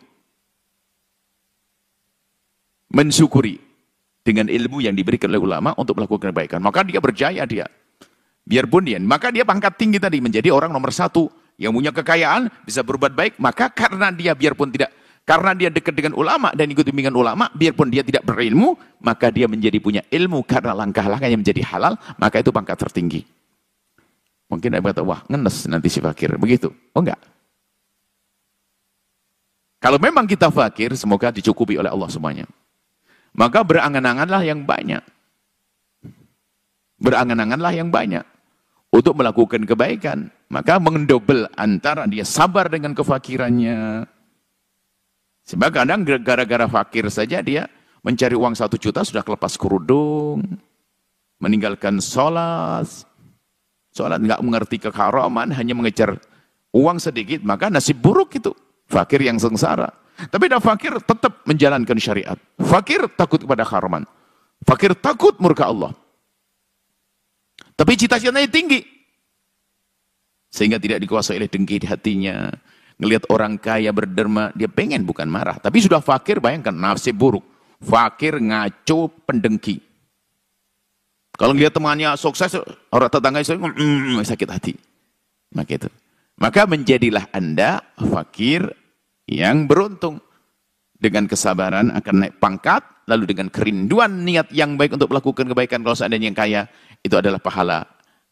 Mensyukuri dengan ilmu yang diberikan oleh ulama untuk melakukan kebaikan. Maka dia berjaya dia. Biarpun dia, maka dia pangkat tinggi tadi, menjadi orang nomor 1 yang punya kekayaan, bisa berbuat baik. Maka karena dia biarpun tidak, karena dia dekat dengan ulama dan ikut bimbingan ulama, biarpun dia tidak berilmu, maka dia menjadi punya ilmu karena langkah-langkah yang menjadi halal, maka itu pangkat tertinggi. Mungkin ada kata, wah ngenes nanti si fakir, begitu. Oh enggak. Kalau memang kita fakir, semoga dicukupi oleh Allah semuanya. Maka berangan-anganlah yang banyak. Berangan-anganlah yang banyak untuk melakukan kebaikan. Maka mengendobel antara dia sabar dengan kefakirannya. Sebab kadang gara-gara fakir saja dia mencari uang 1 juta sudah kelepas kerudung, meninggalkan sholat nggak mengerti keharaman, hanya mengejar uang sedikit, maka nasib buruk itu. Fakir yang sengsara. Tapi ada fakir tetap menjalankan syariat. Fakir takut kepada haraman. Fakir takut murka Allah. Tapi cita-citanya tinggi. Sehingga tidak dikuasai oleh dengki di hatinya. Ngelihat orang kaya berderma, dia pengen bukan marah. Tapi sudah fakir, bayangkan nasib buruk. Fakir, ngaco, pendengki. Kalau ngelihat temannya sukses, orang tetangga sakit hati. Maka menjadilah Anda fakir yang beruntung. Dengan kesabaran akan naik pangkat, lalu dengan kerinduan niat yang baik untuk melakukan kebaikan, kalau seandainya yang kaya, itu adalah pahala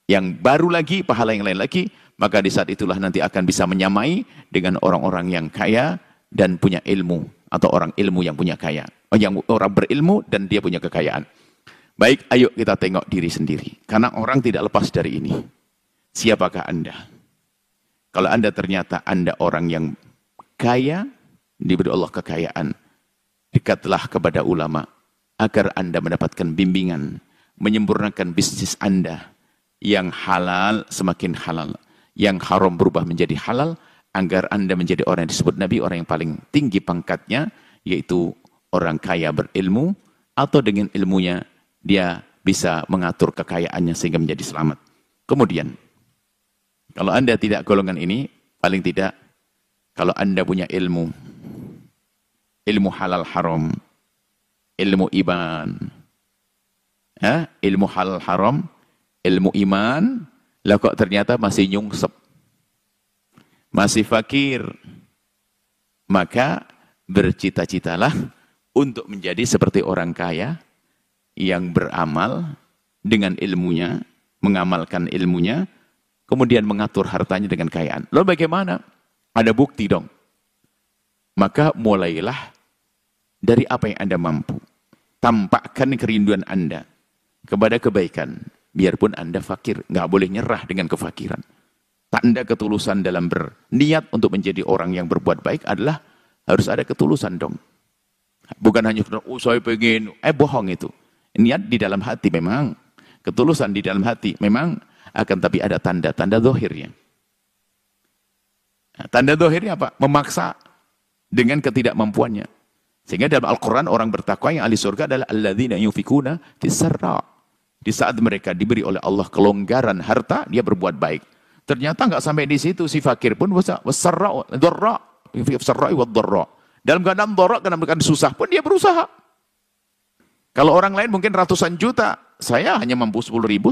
yang baru lagi, pahala yang lain lagi, maka di saat itulah nanti akan bisa menyamai dengan orang-orang yang kaya dan punya ilmu, atau orang ilmu yang punya kaya, yang orang berilmu dan dia punya kekayaan. Baik, ayo kita tengok diri sendiri, karena orang tidak lepas dari ini. Siapakah Anda? Kalau Anda ternyata Anda orang yang kaya, diberi Allah kekayaan, dekatlah kepada ulama agar Anda mendapatkan bimbingan, menyempurnakan bisnis Anda yang halal semakin halal, yang haram berubah menjadi halal, agar Anda menjadi orang yang disebut Nabi, orang yang paling tinggi pangkatnya, yaitu orang kaya berilmu, atau dengan ilmunya dia bisa mengatur kekayaannya sehingga menjadi selamat. Kemudian, kalau Anda tidak golongan ini, paling tidak kalau Anda punya ilmu halal haram, ilmu iman, ilmu halal haram, ilmu iman, lah kok ternyata masih nyungsep, masih fakir, maka bercita-citalah untuk menjadi seperti orang kaya yang beramal dengan ilmunya, mengamalkan ilmunya, kemudian mengatur hartanya dengan kekayaan. Lalu bagaimana? Ada bukti dong. Maka mulailah dari apa yang Anda mampu. Tampakkan kerinduan Anda kepada kebaikan. Biarpun Anda fakir, nggak boleh nyerah dengan kefakiran. Tanda ketulusan dalam berniat untuk menjadi orang yang berbuat baik adalah harus ada ketulusan dong. Bukan hanya, oh saya pengen, bohong itu. Niat di dalam hati memang, ketulusan di dalam hati memang, akan tapi ada tanda-tanda zahirnya. Nah, tanda zahirnya apa? Memaksa dengan ketidakmampuannya. Sehingga dalam Al-Quran orang bertakwa yang ahli surga adalah alladzina yunfikuna fis-sarra. Di saat mereka diberi oleh Allah kelonggaran harta, dia berbuat baik. Ternyata nggak sampai di situ, si fakir pun was-sarra dharra, fis-sarra wa dharra. Dalam keadaan dharra, dalam keadaan susah pun dia berusaha. Kalau orang lain mungkin ratusan juta, saya hanya mampu 10 ribu.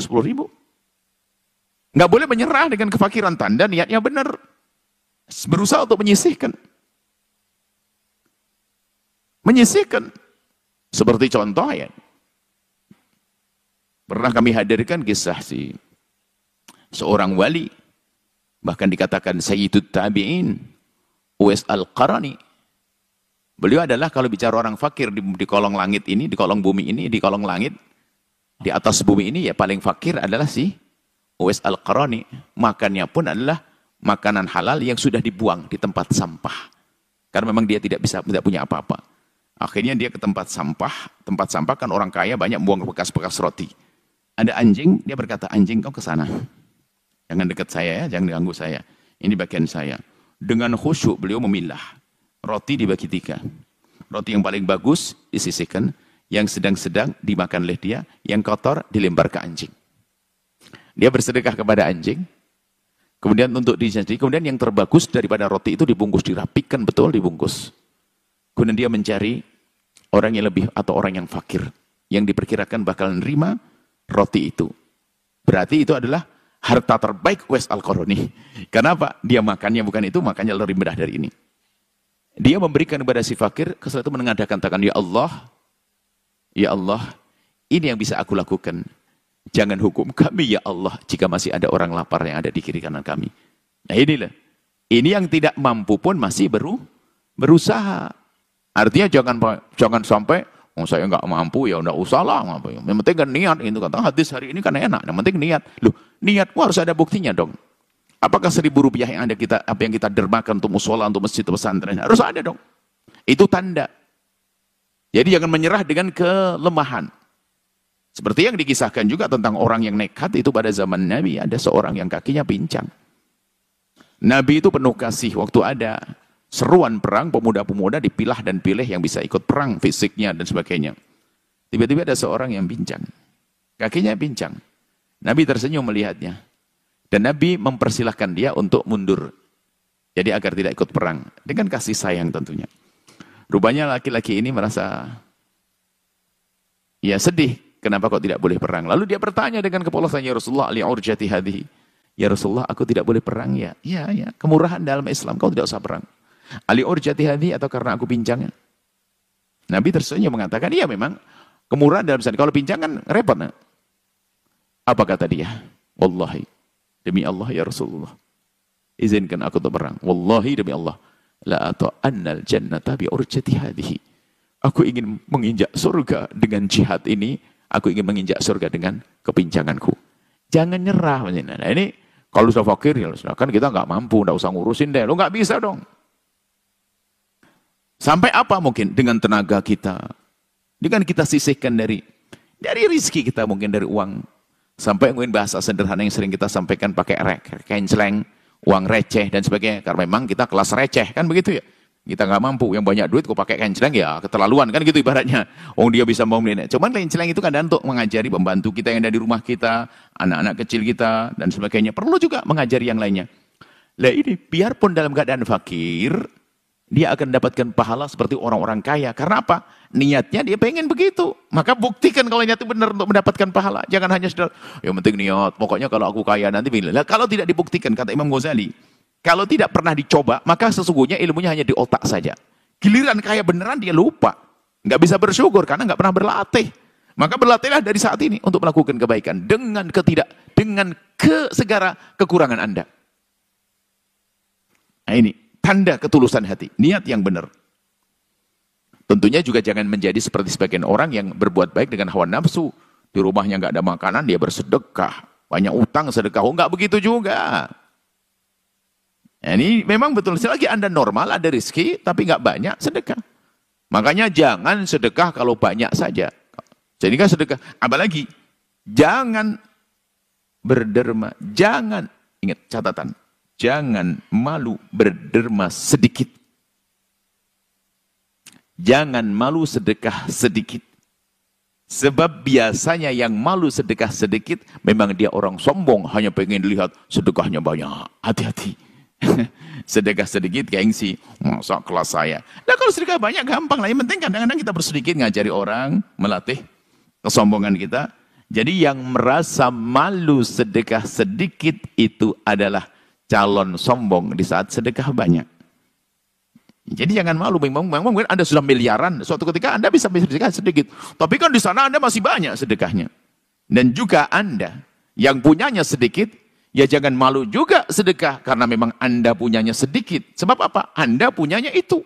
Nggak boleh menyerah dengan kefakiran, tanda niatnya benar. Berusaha untuk menyisihkan. Menyisihkan. Seperti contoh ya. Pernah kami hadirkan kisah seorang wali. Bahkan dikatakan Sayyidut Tabi'in. Uwais Al-Qarani. Beliau adalah kalau bicara orang fakir di kolong langit ini, di kolong bumi ini, di kolong langit. Di atas bumi ini ya paling fakir adalah si Uwais Al-Qarani. Makannya pun adalah makanan halal yang sudah dibuang di tempat sampah. Karena memang dia tidak punya apa-apa. Akhirnya dia ke tempat sampah kan orang kaya banyak buang bekas-bekas roti. Ada anjing, dia berkata, anjing kau ke sana. Jangan dekat saya ya, jangan ganggu saya. Ini bagian saya. Dengan khusyuk beliau memilah. Roti dibagi 3. Roti yang paling bagus disisihkan, yang sedang-sedang dimakan oleh dia, yang kotor dilempar ke anjing. Dia bersedekah kepada anjing. Kemudian untuk dijanji, kemudian yang terbagus daripada roti itu dibungkus, dirapikan betul dibungkus. Kemudian dia mencari orang yang lebih atau orang yang fakir, yang diperkirakan bakal menerima roti itu. Berarti itu adalah harta terbaik Uwais Al-Qarani. Kenapa? Dia makannya bukan itu, makannya lebih rendah dari ini. Dia memberikan kepada si fakir, setelah itu mengadakan tangan, ya Allah, ini yang bisa aku lakukan. Jangan hukum kami ya Allah, jika masih ada orang lapar yang ada di kiri kanan kami. Nah inilah, ini yang tidak mampu pun masih berusaha. Artinya jangan sampai, saya nggak mampu ya udah usahlah. Yang penting kan niat, itu kata hadis hari ini kan enak. Yang penting niat. Loh, niatmu harus ada buktinya dong. Apakah 1.000 rupiah yang ada apa yang kita dermakan untuk musola, untuk masjid, pesantren, harus ada dong. Itu tanda. Jadi jangan menyerah dengan kelemahan. Seperti yang dikisahkan juga tentang orang yang nekat itu pada zaman Nabi, ada seorang yang kakinya pincang. Nabi itu penuh kasih waktu ada seruan perang, pemuda-pemuda dipilah dan pilih yang bisa ikut perang, fisiknya dan sebagainya. Tiba-tiba ada seorang yang pincang. Kakinya pincang. Nabi tersenyum melihatnya. Dan Nabi mempersilahkan dia untuk mundur. Jadi agar tidak ikut perang. Dengan kasih sayang tentunya. Rupanya laki-laki ini merasa ya sedih. Kenapa kok tidak boleh perang? Lalu dia bertanya dengan kepolosannya, Rasulullah, li'urjati hadhihi. Ya Rasulullah, aku tidak boleh perang ya. Ya, kemurahan dalam Islam, kau tidak usah perang. Ali urjati hadhi atau karena aku pincang? Nabi tersenyum mengatakan, iya memang kemurahan dalam Islam. Kalau pincang kan repot. Nah. Apa kata dia? Wallahi, demi Allah ya Rasulullah, izinkan aku untuk perang. Wallahi demi Allah, la ata'annal jannata bi urjati hadhihi. Aku ingin menginjak surga dengan jihad ini. Aku ingin menginjak surga dengan kepincanganku. Jangan nyerah. Nah ini kalau sudah fakir ya kan kita nggak mampu, nggak usah ngurusin deh. Lo nggak bisa dong. Sampai apa mungkin dengan tenaga kita, dengan kita sisihkan dari rizki kita, mungkin dari uang, sampai mungkin bahasa sederhana yang sering kita sampaikan pakai kenceleng, uang receh dan sebagainya. Karena memang kita kelas receh kan begitu ya. Kita nggak mampu, yang banyak duit kok pakai kenceleng ya keterlaluan kan gitu ibaratnya. Dia bisa mau beli. Cuman kenceleng itu kan untuk mengajari pembantu kita yang ada di rumah kita, anak-anak kecil kita dan sebagainya. Perlu juga mengajari yang lainnya. Lah ini biarpun dalam keadaan fakir, dia akan mendapatkan pahala seperti orang-orang kaya. Karena apa? Niatnya dia pengen begitu. Maka buktikan kalau niat itu benar untuk mendapatkan pahala. Jangan hanya sudah, yang penting niat. Pokoknya kalau aku kaya nanti bila. Lah kalau tidak dibuktikan, kata Imam Ghazali, kalau tidak pernah dicoba, maka sesungguhnya ilmunya hanya di otak saja. Giliran kaya beneran dia lupa. Nggak bisa bersyukur karena nggak pernah berlatih. Maka berlatihlah dari saat ini untuk melakukan kebaikan dengan segala kekurangan Anda. Nah ini tanda ketulusan hati, niat yang benar. Tentunya juga jangan menjadi seperti sebagian orang yang berbuat baik dengan hawa nafsu. Di rumahnya nggak ada makanan, dia bersedekah. Banyak utang sedekah. Nggak begitu juga. Nah, ini memang betul. Selagi Anda normal, ada rezeki, tapi nggak banyak, sedekah. Makanya jangan sedekah kalau banyak saja. Jadi kan sedekah. Apalagi, jangan berderma. Jangan, ingat catatan. Jangan malu berderma sedikit. Jangan malu sedekah sedikit. Sebab biasanya yang malu sedekah sedikit, memang dia orang sombong, hanya pengen lihat sedekahnya banyak. Hati-hati. Sedekah sedikit gengsi, masa kelas saya. Nah kalau sedekah banyak gampang lah, yang penting kadang-kadang kita bersedikit ngajari orang, melatih kesombongan kita. Jadi yang merasa malu sedekah sedikit itu adalah calon sombong di saat sedekah banyak. Jadi jangan malu, memang Anda sudah miliaran, suatu ketika Anda bisa bersedekah sedikit. Tapi kan di sana Anda masih banyak sedekahnya. Dan juga Anda yang punyanya sedikit, ya jangan malu juga sedekah, karena memang Anda punyanya sedikit. Sebab apa? Anda punyanya itu.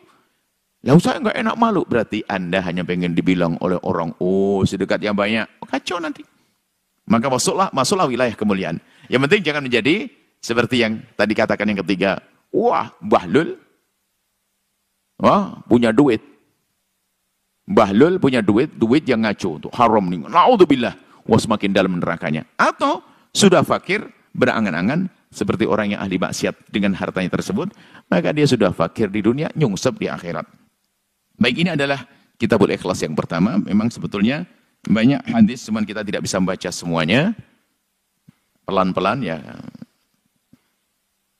Lah saya nggak enak malu, berarti Anda hanya pengen dibilang oleh orang, oh sedekah yang banyak, kacau nanti. Maka masuklah wilayah kemuliaan. Yang penting jangan menjadi seperti yang tadi katakan yang ketiga. Wah, Bahlul, wah, punya duit. Bahlul punya duit yang ngaco, untuk haram nih. Naudzubillah, wah semakin dalam nerakanya. Atau sudah fakir, berangan-angan seperti orang yang ahli maksiat dengan hartanya tersebut, maka dia sudah fakir di dunia, nyungsep di akhirat. Baik, ini adalah Kitabul Ikhlas yang pertama. Memang sebetulnya banyak hadis, cuman kita tidak bisa membaca semuanya. Pelan-pelan ya.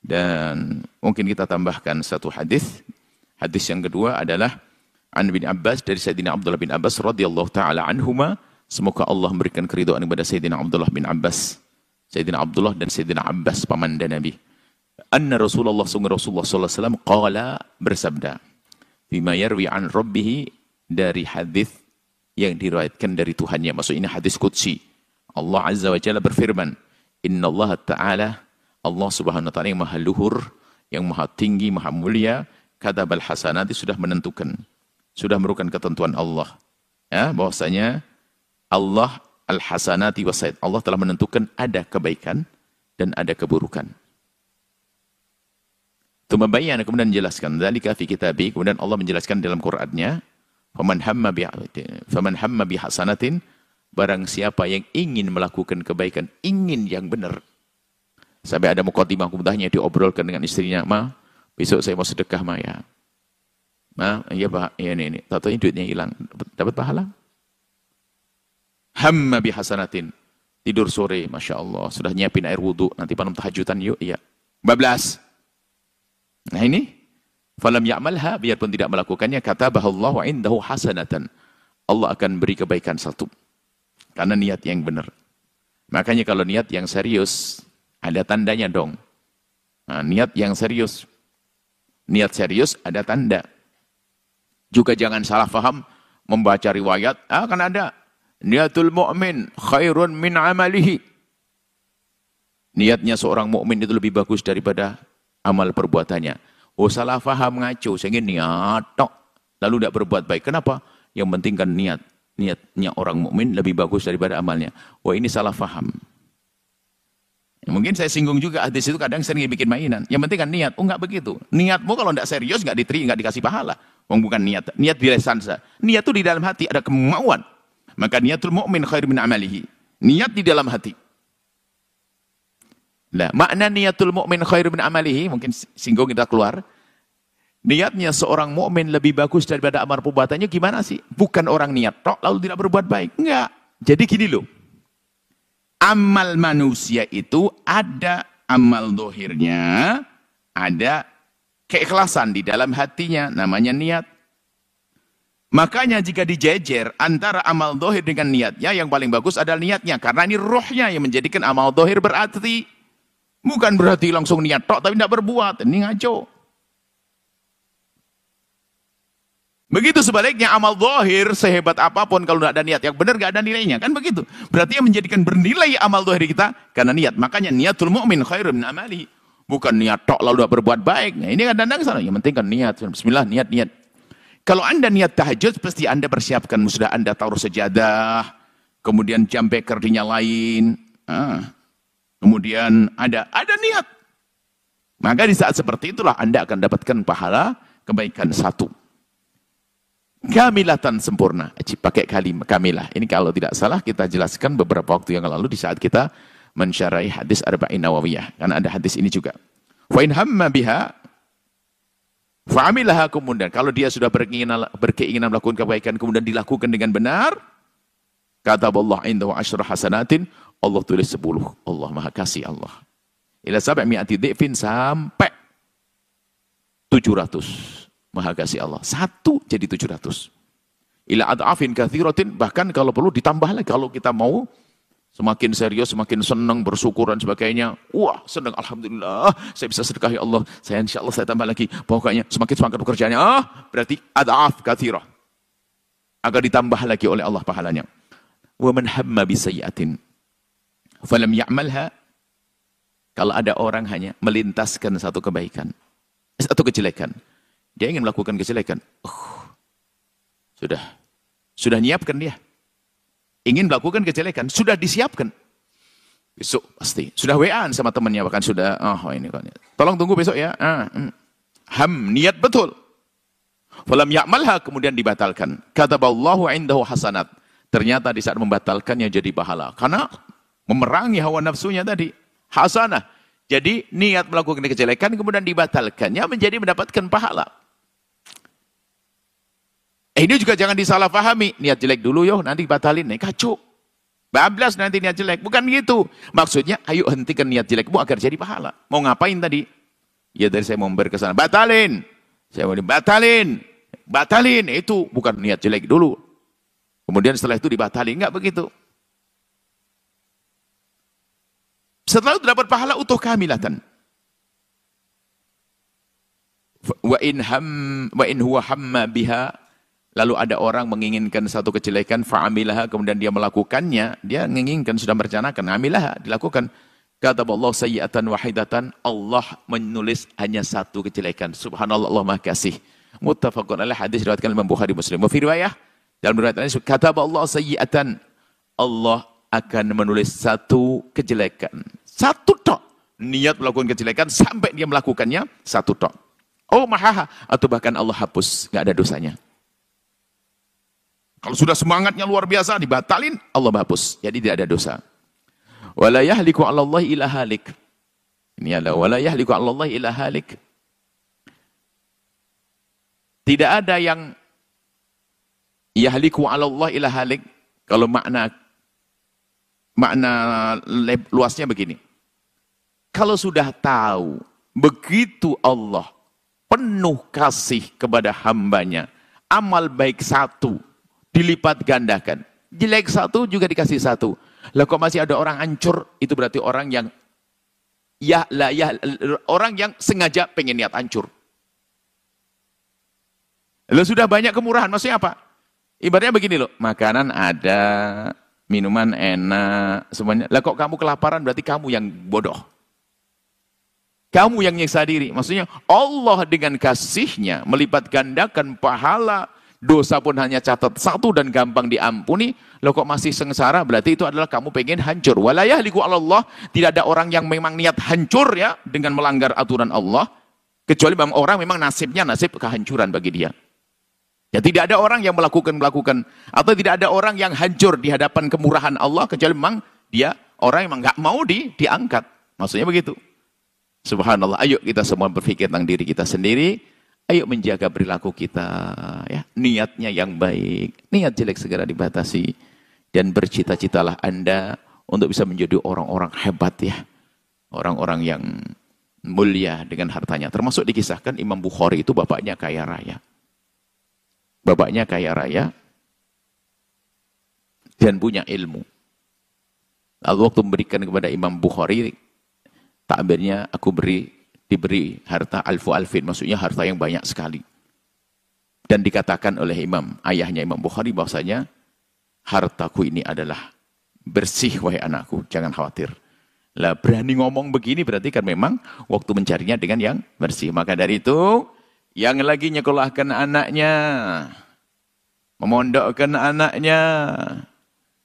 Dan mungkin kita tambahkan satu hadis. Hadis yang kedua adalah An bin Abbas, dari Sayyidina Abdullah bin Abbas radhiyallahu taala anhuma. Semoga Allah memberikan keridhaan kepada Sayyidina Abdullah bin Abbas. Sayyidina Abdullah dan Sayyidina Abbas pamanda Nabi. Anna Rasulullah sallallahu alaihi wasallam qala, bersabda, bima yarwi an rabbih, dari hadis yang diriwayatkan dari Tuhannya. Maksudnya ini hadis qudsi. Allah Azza wa Jalla berfirman, Inna Allah Ta'ala, Allah Subhanahu wa Ta'ala yang maha luhur, yang maha tinggi, maha mulia, katabal hasanati, sudah menentukan, sudah merupakan ketentuan Allah. Ya, bahwasanya Allah al-hasanati wasaid, Allah telah menentukan ada kebaikan dan ada keburukan. Itu membayar, kemudian menjelaskan, dzalika fi kitabi, kemudian Allah menjelaskan dalam Qur'annya, faman hamma bi hasanatin, barang siapa yang ingin melakukan kebaikan, ingin yang benar. Sampai ada muqaddimah mudahnya diobrolkan dengan istrinya, ma, besok saya mau sedekah, ma, ya. Ma, iya Pak, ya ini. Tahu-tahu duitnya hilang, dapat pahala. Hamma bi hasanatin, tidur sore, Masya Allah, sudah nyiapin air wudhu, nanti malam tahajudan yuk, iya. Bablas. Nah ini, falam ya'malha, biarpun tidak melakukannya, katabahallahu indahu hasanatan, Allah akan beri kebaikan satu, karena niat yang benar. Makanya kalau niat yang serius, ada tandanya dong. Nah, niat yang serius, niat serius ada tanda. Juga jangan salah faham membaca riwayat, kan ada niatul mu'min khairun min amalihi. Niatnya seorang mukmin itu lebih bagus daripada amal perbuatannya. Oh, salah faham, ngaco, sehingga niat tok, lalu tidak berbuat baik. Kenapa? Yang penting kan niat. Niatnya orang mukmin lebih bagus daripada amalnya. Wah, ini salah faham. Ya, mungkin saya singgung juga hadis itu kadang sering bikin mainan. Yang penting kan niat. Oh, enggak begitu. Niatmu kalau tidak serius enggak diterima, enggak dikasih pahala. Oh, bukan niat. Niat di lisan saja. Niat itu di dalam hati, ada kemauan. Maka niatul mu'min khair min amalihi. Niat di dalam hati. Nah, makna niatul mu'min khair min amalihi, mungkin singgung kita keluar. Niatnya seorang mukmin lebih bagus daripada amal perbuatannya gimana sih? Bukan orang niat tok lalu tidak berbuat baik. Enggak. Jadi gini loh. Amal manusia itu ada amal dohirnya, ada keikhlasan di dalam hatinya, namanya niat. Makanya jika dijejer antara amal dohir dengan niatnya, yang paling bagus adalah niatnya. Karena ini rohnya yang menjadikan amal dohir berarti. Bukan berarti langsung niat tok tapi tidak berbuat. Ini ngaco. Begitu sebaliknya, amal zahir sehebat apapun kalau tidak ada niat yang benar, tidak ada nilainya, kan begitu. Berarti yang menjadikan bernilai amal zahir kita karena niat. Makanya niatul mu'min khairun min amali. Bukan niat tok lalu tidak berbuat baik. Nah, ini kadang-kadang salah. Yang penting kan niat. Bismillah, niat. Kalau Anda niat tahajud, pasti Anda persiapkan, sudah Anda taruh sejadah, kemudian jam beker dinyalain, kemudian ada niat. Maka di saat seperti itulah Anda akan dapatkan pahala kebaikan satu. Kamilatan, sempurna. Pakai kalimat kamilah. Ini kalau tidak salah kita jelaskan beberapa waktu yang lalu di saat kita mensyarahi hadis Arba'in Nawawiyah. Karena ada hadis ini juga. Wa in hamma biha, Fa'amilaha, kemudian kalau dia sudah berkeinginan melakukan kebaikan kemudian dilakukan dengan benar, kata Allah indahu asyra hasanatin, Allah tulis 10. Allah Maha Kasih Allah. Ila sab'mi'ati dhi'fin, sampai 700. Maha Kasih Allah. Satu jadi 700. Ila ad'afin katsiratin, bahkan kalau perlu ditambah lagi kalau kita mau semakin serius, semakin senang, bersyukur dan sebagainya. Wah, senang, alhamdulillah, saya bisa sedekah ya Allah. Saya insya Allah saya tambah lagi. Pokoknya semakin semangat bekerjanya. Berarti ad'af katsirah. Agar ditambah lagi oleh Allah pahalanya. Wa man hamma bi sayyi'atin falam ya'malha. Kalau ada orang hanya melintaskan satu kebaikan, satu kejelekan, dia ingin melakukan kejelekan. Sudah nyiapkan dia. Ingin melakukan kejelekan, sudah disiapkan. Besok pasti. Sudah WA sama temannya, bahkan sudah, ini kok. Tolong tunggu besok ya. Niat betul. Falam ya'malha, kemudian dibatalkan. Kataballahu indahu hasanat. Ternyata di saat membatalkannya jadi pahala. Karena memerangi hawa nafsunya tadi. Hasanah. Jadi niat melakukan kejelekan, kemudian dibatalkannya menjadi mendapatkan pahala. Ini juga jangan disalahpahami. Niat jelek dulu yo, nanti batalin. Kacau. Bablas nanti niat jelek. Bukan gitu. Maksudnya, ayo hentikan niat jelekmu agar jadi pahala. Mau ngapain tadi? Ya dari saya mau berkesana. Batalin. Saya mau batalin. Batalin. Itu bukan niat jelek dulu. Kemudian setelah itu dibatalin. Enggak begitu. Setelah itu dapat pahala utuh kamilatan. Wa in huwa hamma biha. Lalu ada orang menginginkan satu kejelekan, fa'amilaha, kemudian dia melakukannya, dia menginginkan, sudah merencanakan, amilaha, dilakukan. Kata Allah sayyi'atan wahidatan, Allah menulis hanya satu kejelekan. Subhanallah, Allah Maha Kasih. Muttafaqun alaih, hadis diriwayatkan Imam Bukhari Muslim. Wa fi riwayah, dalam riwayat ini, kata Allah sayyi'atan, Allah akan menulis satu kejelekan. Satu tok. Niat melakukan kejelekan, sampai dia melakukannya, satu tok. Oh mahaha, atau bahkan Allah hapus, nggak ada dosanya. Kalau sudah semangatnya luar biasa, dibatalin, Allah hapus. Jadi tidak ada dosa. Wala yahliku 'alallahi illa halik. Ini adalah wala yahliku 'alallahi illa halik. Tidak ada yang yahliku 'alallahi illa halik. Kalau makna luasnya begini. Kalau sudah tahu, begitu Allah penuh kasih kepada hambanya, amal baik satu, dilipat gandakan. Jelek satu juga dikasih satu. Lah kok masih ada orang hancur, itu berarti orang yang orang yang sengaja pengen niat hancur. Lalu sudah banyak kemurahan, maksudnya apa? Ibaratnya begini loh, makanan ada, minuman enak, semuanya. Lah kok kamu kelaparan, berarti kamu yang bodoh. Kamu yang nyiksa diri. Maksudnya Allah dengan kasihnya melipat gandakan pahala. Dosa pun hanya catat satu dan gampang diampuni. Lo kok masih sengsara, berarti itu adalah kamu pengen hancur. Wala yahliku 'alallah, tidak ada orang yang memang niat hancur ya dengan melanggar aturan Allah, kecuali memang orang memang nasibnya nasib kehancuran bagi dia. Ya tidak ada orang yang melakukan atau tidak ada orang yang hancur di hadapan kemurahan Allah, kecuali memang dia orang yang memang nggak mau diangkat. Maksudnya begitu. Subhanallah. Ayo kita semua berpikir tentang diri kita sendiri. Ayo menjaga perilaku kita, ya. Niatnya yang baik, niat jelek segera dibatasi, dan bercita-citalah Anda untuk bisa menjadi orang-orang hebat ya, orang-orang yang mulia dengan hartanya. Termasuk dikisahkan Imam Bukhari itu bapaknya kaya raya, dan punya ilmu. Lalu waktu memberikan kepada Imam Bukhari, takbirnya diberi harta alfu alfin, maksudnya harta yang banyak sekali. Dan dikatakan oleh ayahnya Imam Bukhari bahwasanya hartaku ini adalah bersih wahai anakku, jangan khawatir. Lah berani ngomong begini berarti kan memang waktu mencarinya dengan yang bersih. Maka dari itu yang lagi nyekolahkan anaknya, memondokkan anaknya,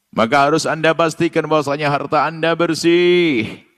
maka harus Anda pastikan bahwasanya harta Anda bersih.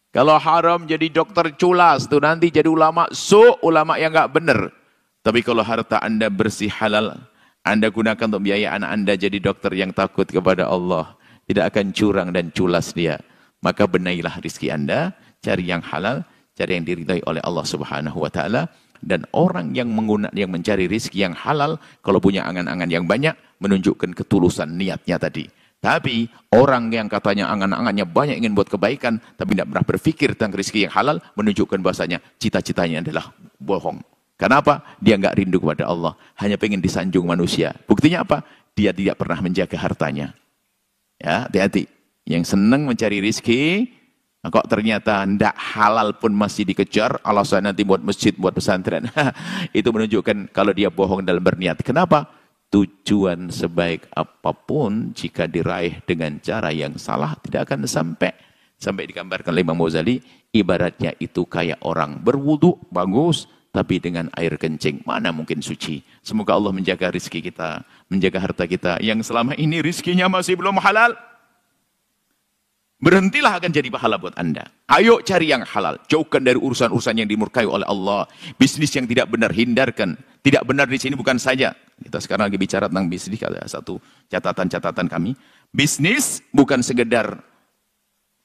Kalau haram jadi dokter culas, tuh nanti jadi ulama ulama yang nggak benar. Tapi kalau harta Anda bersih halal, Anda gunakan untuk biaya anak Anda jadi dokter yang takut kepada Allah, tidak akan curang dan culas dia. Maka benailah rizki Anda, cari yang halal, cari yang diridhai oleh Allah Subhanahu wa taala, Dan orang yang yang mencari rizki yang halal, kalau punya angan-angan yang banyak, menunjukkan ketulusan niatnya tadi. Tapi orang yang katanya angan-angannya banyak ingin buat kebaikan, tapi tidak pernah berpikir tentang rizki yang halal, menunjukkan bahasanya cita-citanya adalah bohong. Kenapa? Dia nggak rindu kepada Allah, hanya pengen disanjung manusia. Buktinya apa? Dia tidak pernah menjaga hartanya. Ya, hati-hati. Yang senang mencari rizki, kok ternyata tidak halal pun masih dikejar, alasan nanti buat masjid, buat pesantren. Itu menunjukkan kalau dia bohong dalam berniat. Kenapa? Tujuan sebaik apapun jika diraih dengan cara yang salah tidak akan sampai. Sampai digambarkan oleh Imam Ghazali, ibaratnya itu kayak orang berwudu bagus, tapi dengan air kencing. Mana mungkin suci? Semoga Allah menjaga rizki kita, menjaga harta kita yang selama ini rizkinya masih belum halal. Berhentilah akan jadi pahala buat Anda. Ayo cari yang halal. Jauhkan dari urusan-urusan yang dimurkai oleh Allah. Bisnis yang tidak benar, hindarkan. Tidak benar di sini bukan saja. Kita sekarang lagi bicara tentang bisnis. Ada satu catatan-catatan kami. Bisnis bukan sekedar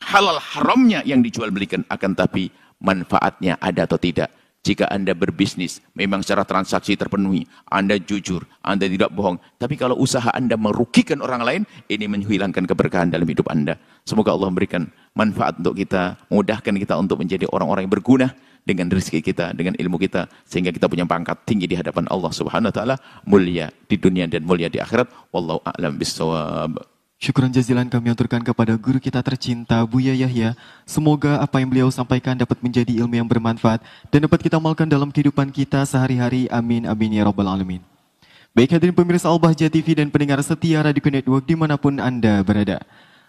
halal haramnya yang dijual belikan. Akan tapi manfaatnya ada atau tidak. Jika Anda berbisnis, memang secara transaksi terpenuhi, Anda jujur, Anda tidak bohong. Tapi kalau usaha Anda merugikan orang lain, ini menghilangkan keberkahan dalam hidup Anda. Semoga Allah memberikan manfaat untuk kita, memudahkan kita untuk menjadi orang-orang yang berguna dengan rezeki kita, dengan ilmu kita, sehingga kita punya pangkat tinggi di hadapan Allah Subhanahu wa taala, mulia di dunia dan mulia di akhirat. Wallahu a'lam bissawab. Syukuran jazilan kami aturkan kepada guru kita tercinta, Buya Yahya. Semoga apa yang beliau sampaikan dapat menjadi ilmu yang bermanfaat dan dapat kita amalkan dalam kehidupan kita sehari-hari. Amin, amin ya rabbal alamin. Baik hadirin pemirsa Al-Bahjah TV dan pendengar setia Radio Network dimanapun Anda berada.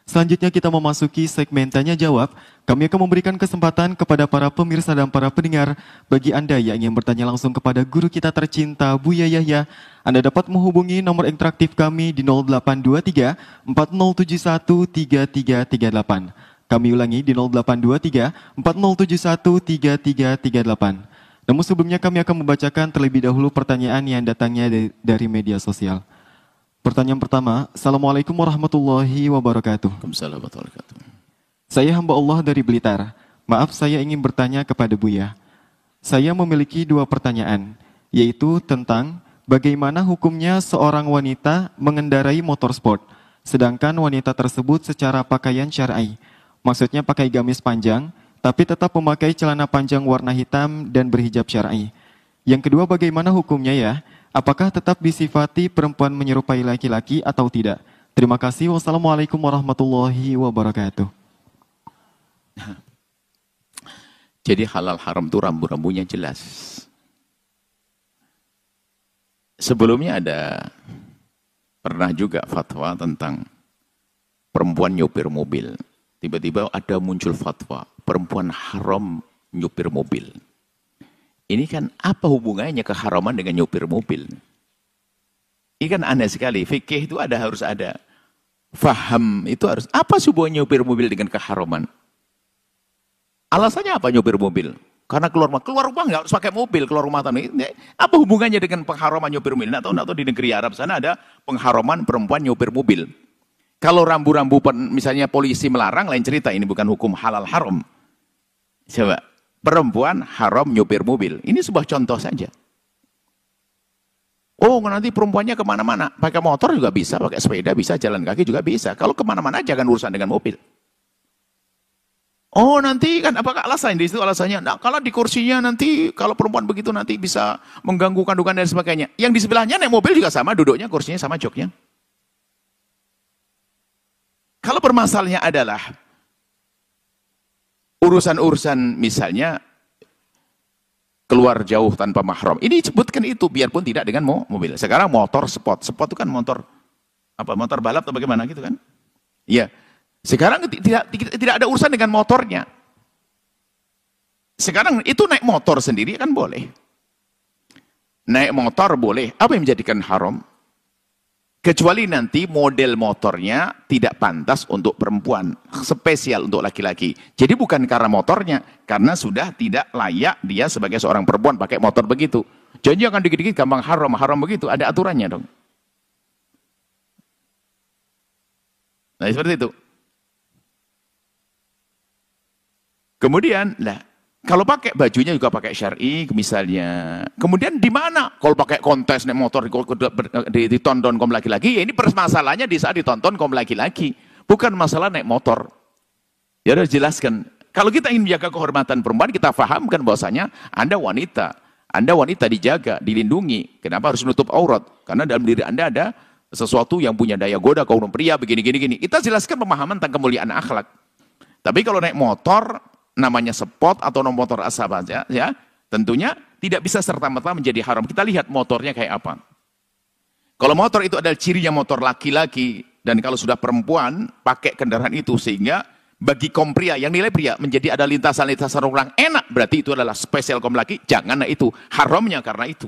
Selanjutnya kita memasuki segmen Tanya Jawab. Kami akan memberikan kesempatan kepada para pemirsa dan para pendengar. Bagi Anda yang ingin bertanya langsung kepada guru kita tercinta, Buya Yahya, Anda dapat menghubungi nomor interaktif kami di 0823 4071 3338. Kami ulangi di 0823 4071 3338. Namun sebelumnya kami akan membacakan terlebih dahulu pertanyaan yang datangnya dari media sosial. Pertanyaan pertama, Assalamualaikum warahmatullahi wabarakatuh. Waalaikumsalam warahmatullahi wabarakatuh. Saya hamba Allah dari Blitar. Maaf saya ingin bertanya kepada Buya. Saya memiliki dua pertanyaan, yaitu tentang bagaimana hukumnya seorang wanita mengendarai motor sport, sedangkan wanita tersebut secara pakaian syar'i. Maksudnya pakai gamis panjang, tapi tetap memakai celana panjang warna hitam dan berhijab syar'i. Yang kedua, bagaimana hukumnya ya? Apakah tetap disifati perempuan menyerupai laki-laki atau tidak? Terima kasih. Wassalamualaikum warahmatullahi wabarakatuh. Jadi halal haram itu rambu-rambunya jelas. Sebelumnya pernah juga fatwa tentang perempuan nyopir mobil. Tiba-tiba ada muncul fatwa, perempuan haram nyopir mobil. Ini kan apa hubungannya keharaman dengan nyopir mobil? Ini kan aneh sekali. Fikih itu harus ada. Faham itu harus. Apa hubungannya nyopir mobil dengan keharaman? Alasannya apa nyopir mobil? Karena keluar rumah nggak harus pakai mobil, keluar rumah tadi. Apa hubungannya dengan pengharaman nyopir mobil? Nggak tahu di negeri Arab sana ada pengharaman perempuan nyopir mobil. Kalau rambu-rambu misalnya polisi melarang, lain cerita. Ini bukan hukum halal haram. Coba. Perempuan haram nyopir mobil. Ini sebuah contoh saja. Oh, nanti perempuannya kemana-mana. Pakai motor juga bisa, pakai sepeda bisa, jalan kaki juga bisa. Kalau kemana-mana jangan urusan dengan mobil. Oh, nanti kan apakah alasan di situ alasannya? Nah, kalau di kursinya nanti, kalau perempuan begitu nanti bisa mengganggu kandungan dan sebagainya. Yang di sebelahnya naik mobil juga sama, duduknya, kursinya sama, joknya. Kalau permasalahannya adalah urusan-urusan misalnya keluar jauh tanpa mahram. Ini sebutkan itu biarpun tidak dengan mobil. Sekarang motor sport. Sport itu kan motor motor balap atau bagaimana gitu kan? Iya. Sekarang tidak ada urusan dengan motornya. Sekarang itu naik motor sendiri kan boleh. Naik motor boleh. Apa yang menjadikan haram? Kecuali nanti model motornya tidak pantas untuk perempuan, spesial untuk laki-laki. Jadi bukan karena motornya, karena sudah tidak layak dia sebagai seorang perempuan pakai motor begitu. Jadi akan dikit-dikit gampang haram begitu, ada aturannya dong. Nah seperti itu. Kemudian, Kalau pakai bajunya juga pakai syar'i misalnya. Kemudian di mana? Kalau pakai kontes naik motor ditonton kaum laki-laki, ya ini permasalahannya di saat ditonton kaum laki-laki, bukan masalah naik motor. Ya harus jelaskan. Kalau kita ingin menjaga kehormatan perempuan, kita fahamkan bahwasanya Anda wanita dijaga, dilindungi. Kenapa harus menutup aurat? Karena dalam diri Anda ada sesuatu yang punya daya goda kaum pria begini. Kita jelaskan pemahaman tentang kemuliaan akhlak. Tapi kalau naik motor, namanya sport atau motor asal saja, ya tentunya tidak bisa serta-merta menjadi haram. Kita lihat motornya kayak apa. Kalau motor itu adalah cirinya motor laki-laki, dan kalau sudah perempuan pakai kendaraan itu, sehingga bagi kaum pria yang nilai pria menjadi ada lintasan-lintasan orang enak, berarti itu adalah spesial kaum laki. Jangan itu haramnya karena itu.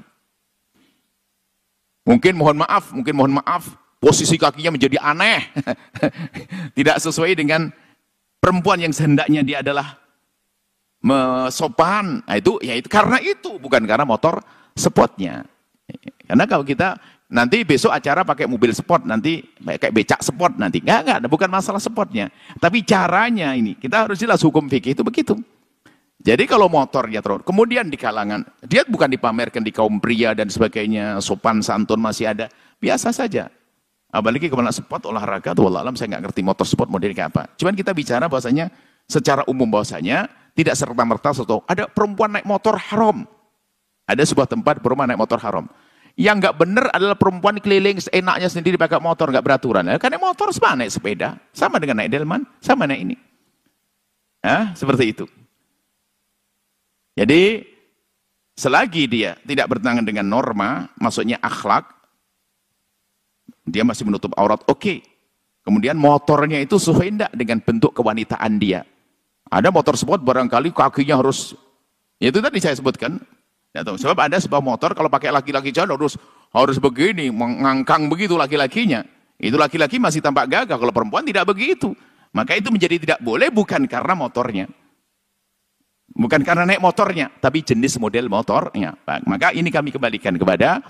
Mungkin mohon maaf, posisi kakinya menjadi aneh, tidak sesuai dengan perempuan yang sehendaknya dia adalah sopan. Nah, itu karena itu, bukan karena motor spotnya. Karena kalau kita nanti besok acara pakai mobil sport, nanti kayak becak sport, nanti enggak, bukan masalah spotnya, tapi caranya ini kita harus jelas. Hukum fikih itu begitu. Jadi kalau motornya terus, kemudian di kalangan dia bukan dipamerkan di kaum pria dan sebagainya, sopan santun masih ada, biasa saja. Apalagi kemana sport olahraga tuh, wallah alam saya nggak ngerti motor sport model kayak apa. Cuman kita bicara bahwasanya secara umum bahwasanya tidak serta-merta ada perempuan naik motor haram. Ada sebuah tempat perempuan naik motor haram. Yang nggak benar adalah perempuan keliling seenaknya sendiri pakai motor, nggak beraturan. Karena motor sama naik sepeda, sama dengan naik delman, sama naik ini. Seperti itu. Jadi selagi dia tidak bertentangan dengan norma, maksudnya akhlak, dia masih menutup aurat, oke. Kemudian motornya itu sesuai enggak dengan bentuk kewanitaan dia. Ada motor sport barangkali kakinya harus, itu tadi saya sebutkan. Ya, sebab ada sebuah motor kalau pakai laki-laki jalan harus begini, mengangkang begitu laki-lakinya. Itu laki-laki masih tampak gagah, kalau perempuan tidak begitu. Maka itu menjadi tidak boleh bukan karena motornya. Bukan karena naik motornya, tapi jenis model motornya. Maka ini kami kembalikan kepada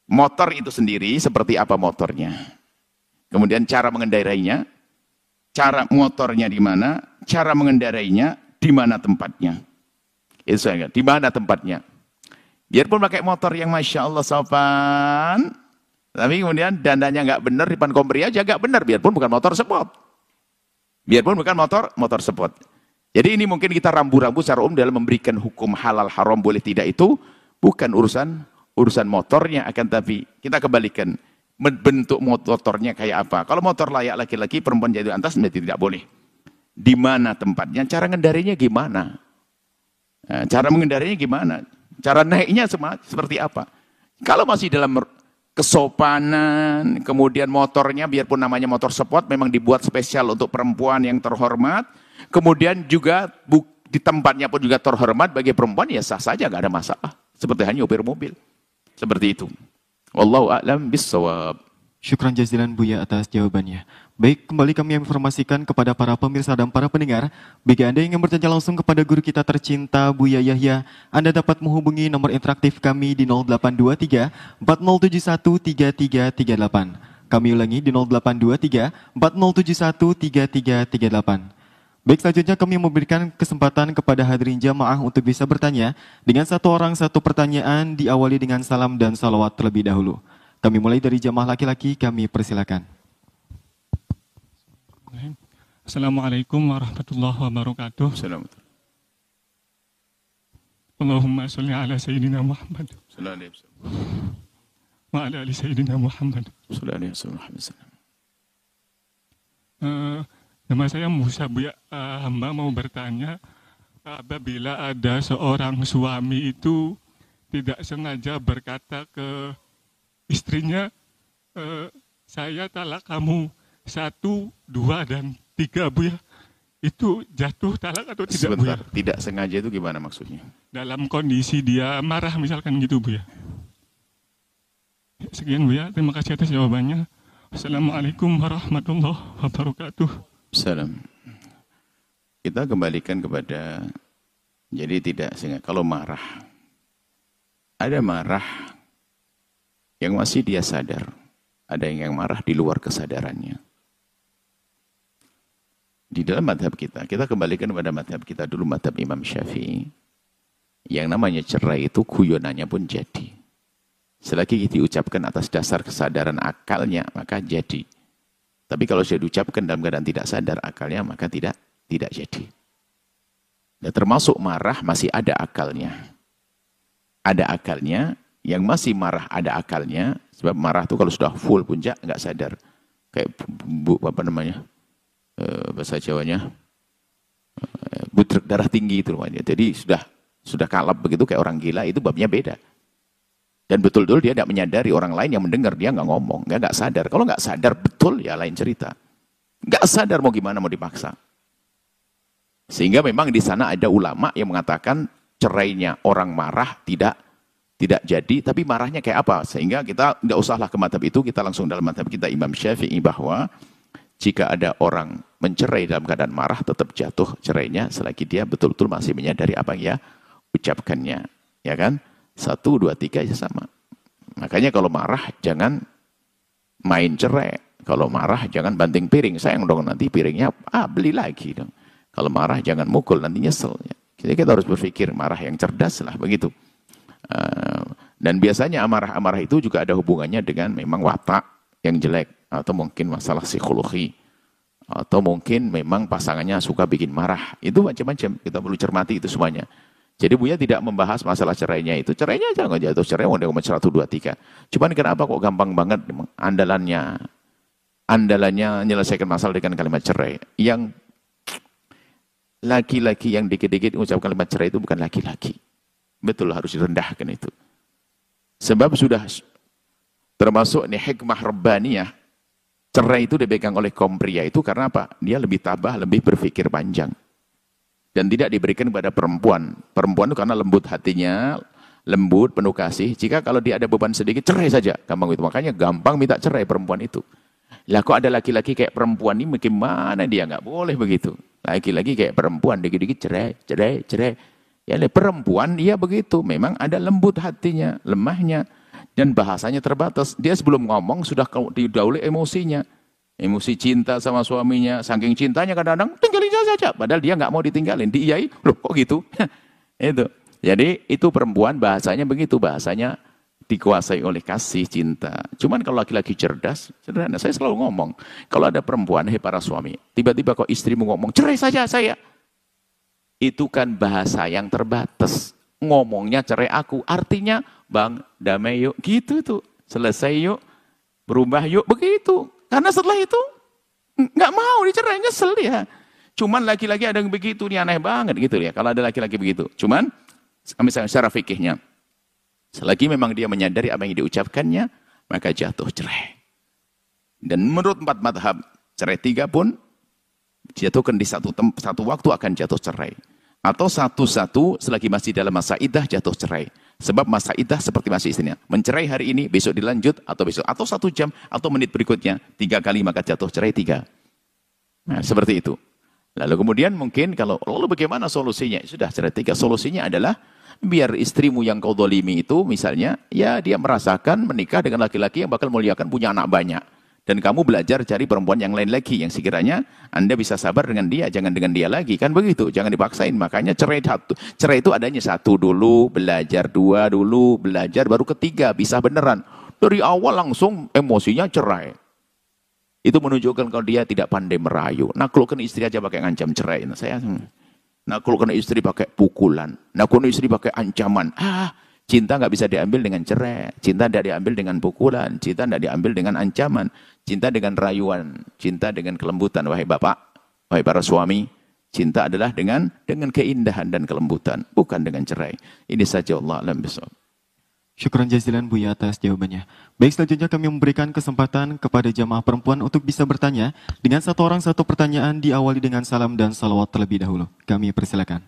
motor itu sendiri, seperti apa motornya. Kemudian cara mengendarainya, cara motornya di mana, cara mengendarainya, di mana tempatnya. Itu saya, di mana tempatnya. Biarpun pakai motor yang Masya Allah sopan, tapi kemudian dandanya nggak benar, di depan kaum pria aja nggak benar, biarpun bukan motor sport. Biarpun bukan motor sport. Jadi ini mungkin kita rambu-rambu secara umum dalam memberikan hukum halal haram boleh tidak itu, bukan urusan motornya, akan tapi kita kembalikan bentuk motornya kayak apa. Kalau motor layak laki-laki, perempuan jadi atas, berarti tidak boleh. Di mana tempatnya, cara ngendarinya gimana? Nah, cara mengendarinya gimana? Cara naiknya seperti apa? Kalau masih dalam kesopanan, kemudian motornya biarpun namanya motor sport, memang dibuat spesial untuk perempuan yang terhormat, kemudian juga di tempatnya pun juga terhormat bagi perempuan, ya sah saja, nggak ada masalah. Seperti hanya nyopir mobil. Seperti itu. Wallahu a'lam bissawab. Syukran jazilan Buya atas jawabannya. Baik, kembali kami informasikan kepada para pemirsa dan para pendengar, bagi Anda yang ingin bertanya langsung kepada guru kita tercinta Buya Yahya, Anda dapat menghubungi nomor interaktif kami di 0823 4071 3338. Kami ulangi di 0823 4071 3338. Baik, selanjutnya kami memberikan kesempatan kepada hadirin jamaah untuk bisa bertanya dengan satu orang satu pertanyaan, diawali dengan salam dan salawat terlebih dahulu. Kami mulai dari jamaah laki-laki, kami persilakan. Assalamualaikum warahmatullahi wabarakatuh. Assalamualaikum. Allahumma sholli ala Sayyidina Muhammad wa ala ali Sayyidina Muhammad. Nama saya Musa, Buya. Hamba mau bertanya, apabila ada seorang suami itu tidak sengaja berkata ke istrinya, saya talak kamu 1, 2, dan 3, Buya. Itu jatuh talak atau tidak, Buya? Tidak sengaja itu gimana maksudnya? Dalam kondisi dia marah misalkan gitu, Buya. Sekian, Buya. Terima kasih atas jawabannya. Assalamualaikum warahmatullahi wabarakatuh. Salam. Kita kembalikan kepada, jadi tidak sengaja. Kalau marah, ada marah yang masih dia sadar, ada yang marah di luar kesadarannya. Di dalam madhab kita kembalikan pada madhab kita dulu, madhab Imam Syafi'i. Yang namanya cerai itu guyonannya pun jadi. Selagi diucapkan atas dasar kesadaran akalnya, maka jadi. Tapi kalau sudah diucapkan dalam keadaan tidak sadar akalnya, maka tidak jadi. Dan termasuk marah masih ada akalnya. Ada akalnya, yang masih marah ada akalnya. Sebab marah itu kalau sudah full puncak, nggak sadar. Kayak bahasa Jawanya, butrek darah tinggi itu namanya. Jadi sudah kalap begitu kayak orang gila, itu babnya beda. Dan betul-betul dia tidak menyadari, orang lain yang mendengar, dia nggak ngomong, nggak sadar. Kalau nggak sadar betul ya lain cerita. Nggak sadar mau gimana, mau dipaksa. Sehingga memang di sana ada ulama yang mengatakan cerainya orang marah tidak jadi, tapi marahnya kayak apa? Sehingga kita nggak usahlah ke madhab itu, kita langsung dalam madhab kita Imam Syafi'i bahwa jika ada orang mencerai dalam keadaan marah, tetap jatuh cerainya selagi dia betul-betul masih menyadari apa yang dia ucapkannya. Ya kan? 1, 2, 3 ya sama. Makanya kalau marah jangan main cerai. Kalau marah jangan banting piring. Sayang dong, nanti piringnya beli lagi dong. Kalau marah jangan mukul, nanti nyesel. Jadi kita harus berpikir marah yang cerdas lah begitu. Dan biasanya amarah-amarah itu juga ada hubungannya dengan memang watak yang jelek. Atau mungkin masalah psikologi. Atau mungkin memang pasangannya suka bikin marah. Itu macam-macam. Kita perlu cermati itu semuanya. Jadi Buya tidak membahas masalah cerainya itu. Cerainya jangan jatuh cerai. Udah 1, 2, 3. Cuman kenapa kok gampang banget andalannya menyelesaikan masalah dengan kalimat cerai. Yang laki-laki yang dikit-dikit mengucapkan kalimat cerai itu bukan laki-laki. Betul, harus direndahkan itu. Sebab sudah termasuk nih hikmah rabbaniyah. Cerai itu dipegang oleh kaum pria itu karena apa? Dia lebih tabah, lebih berpikir panjang. Dan tidak diberikan kepada perempuan. Perempuan itu karena lembut hatinya, lembut, penuh kasih. Jika kalau dia ada beban sedikit, cerai saja. Gampang itu. Makanya gampang minta cerai perempuan itu. Lah kok ada laki-laki kayak perempuan ini, bagaimana dia? Nggak boleh begitu. Laki-laki kayak perempuan, dikit-dikit cerai. Ya perempuan dia begitu. Memang ada lembut hatinya, lemahnya. Dan bahasanya terbatas. Dia sebelum ngomong sudah didahului emosinya. Emosi cinta sama suaminya. Saking cintanya kadang-kadang tinggalin saja. Padahal dia nggak mau ditinggalin. Diiyai. Loh kok gitu? Itu. Jadi itu perempuan bahasanya begitu. Bahasanya dikuasai oleh kasih cinta. Cuman kalau laki-laki cerdas, sederhana. Saya selalu ngomong. Kalau ada perempuan, para suami. Tiba-tiba kok istrimu ngomong, cerai saja saya. Itu kan bahasa yang terbatas. Ngomongnya cerai aku. Artinya, bang, damai yuk. Gitu tuh. Selesai yuk. Berubah yuk. Begitu. Karena setelah itu, nggak mau dicerai. Nyesel dia. Cuman laki-laki ada yang begitu. Ini aneh banget gitu ya. Kalau ada laki-laki begitu. Cuman, misalnya secara fikihnya. Selagi memang dia menyadari apa yang diucapkannya, maka jatuh cerai. Dan menurut 4 madhab, cerai 3 pun, jatuhkan di satu waktu akan jatuh cerai. Atau satu-satu selagi masih dalam masa iddah jatuh cerai. Sebab masa iddah seperti masih istrinya. Mencerai hari ini, besok dilanjut, atau besok. Atau 1 jam, atau menit berikutnya. 3 kali maka jatuh cerai 3. Nah, seperti itu. Lalu kemudian mungkin kalau, lalu bagaimana solusinya? Sudah cerai 3. Solusinya adalah, biar istrimu yang kau dolimi itu, misalnya, ya dia merasakan menikah dengan laki-laki yang bakal muliakan punya anak banyak. Dan kamu belajar cari perempuan yang lain lagi, yang sekiranya Anda bisa sabar dengan dia, jangan dengan dia lagi. Kan begitu, jangan dipaksain. Makanya cerai itu adanya 1 dulu, belajar 2 dulu, belajar baru ketiga, bisa beneran. Dari awal langsung emosinya cerai. Itu menunjukkan kalau dia tidak pandai merayu. Naklukkan istri aja pakai ngancam cerai. Naklukkan istri pakai pukulan. Naklukkan istri pakai ancaman. Cinta nggak bisa diambil dengan cerai. Cinta tidak diambil dengan pukulan. Cinta tidak diambil dengan ancaman. Cinta dengan rayuan. Cinta dengan kelembutan. Wahai bapak, wahai para suami, cinta adalah dengan keindahan dan kelembutan. Bukan dengan cerai. Ini saja Allah alam bisawab. Syukran jazilan Buya atas jawabannya. Baik, selanjutnya kami memberikan kesempatan kepada jamaah perempuan untuk bisa bertanya. Dengan 1 orang 1 pertanyaan diawali dengan salam dan salawat terlebih dahulu. Kami persilakan.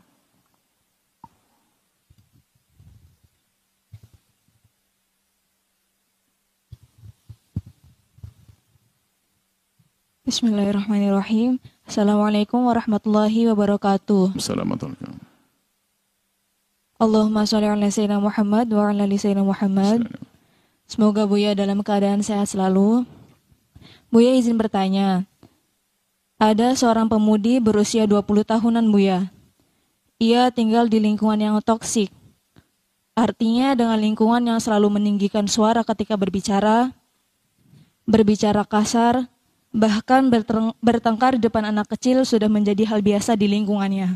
Bismillahirrahmanirrahim. Assalamualaikum warahmatullahi wabarakatuh. Assalamualaikum. Allahumma sholli ala sayyidina Muhammad wa ala ali sayyidina Muhammad. Semoga Buya dalam keadaan sehat selalu. Buya izin bertanya. Ada seorang pemudi berusia 20 tahunan, Buya. Ia tinggal di lingkungan yang toksik. Artinya dengan lingkungan yang selalu meninggikan suara ketika berbicara kasar, bahkan bertengkar di depan anak kecil sudah menjadi hal biasa di lingkungannya.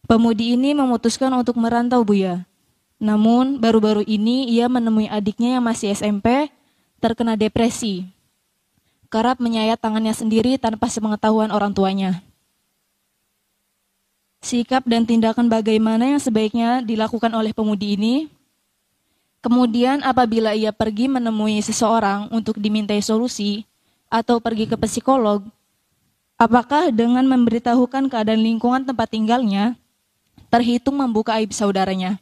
Pemudi ini memutuskan untuk merantau, Buya. Namun baru-baru ini ia menemui adiknya yang masih SMP terkena depresi. Kerap menyayat tangannya sendiri tanpa sepengetahuan orang tuanya. Sikap dan tindakan bagaimana yang sebaiknya dilakukan oleh pemudi ini? Kemudian apabila ia pergi menemui seseorang untuk dimintai solusi atau pergi ke psikolog, apakah dengan memberitahukan keadaan lingkungan tempat tinggalnya terhitung membuka aib saudaranya?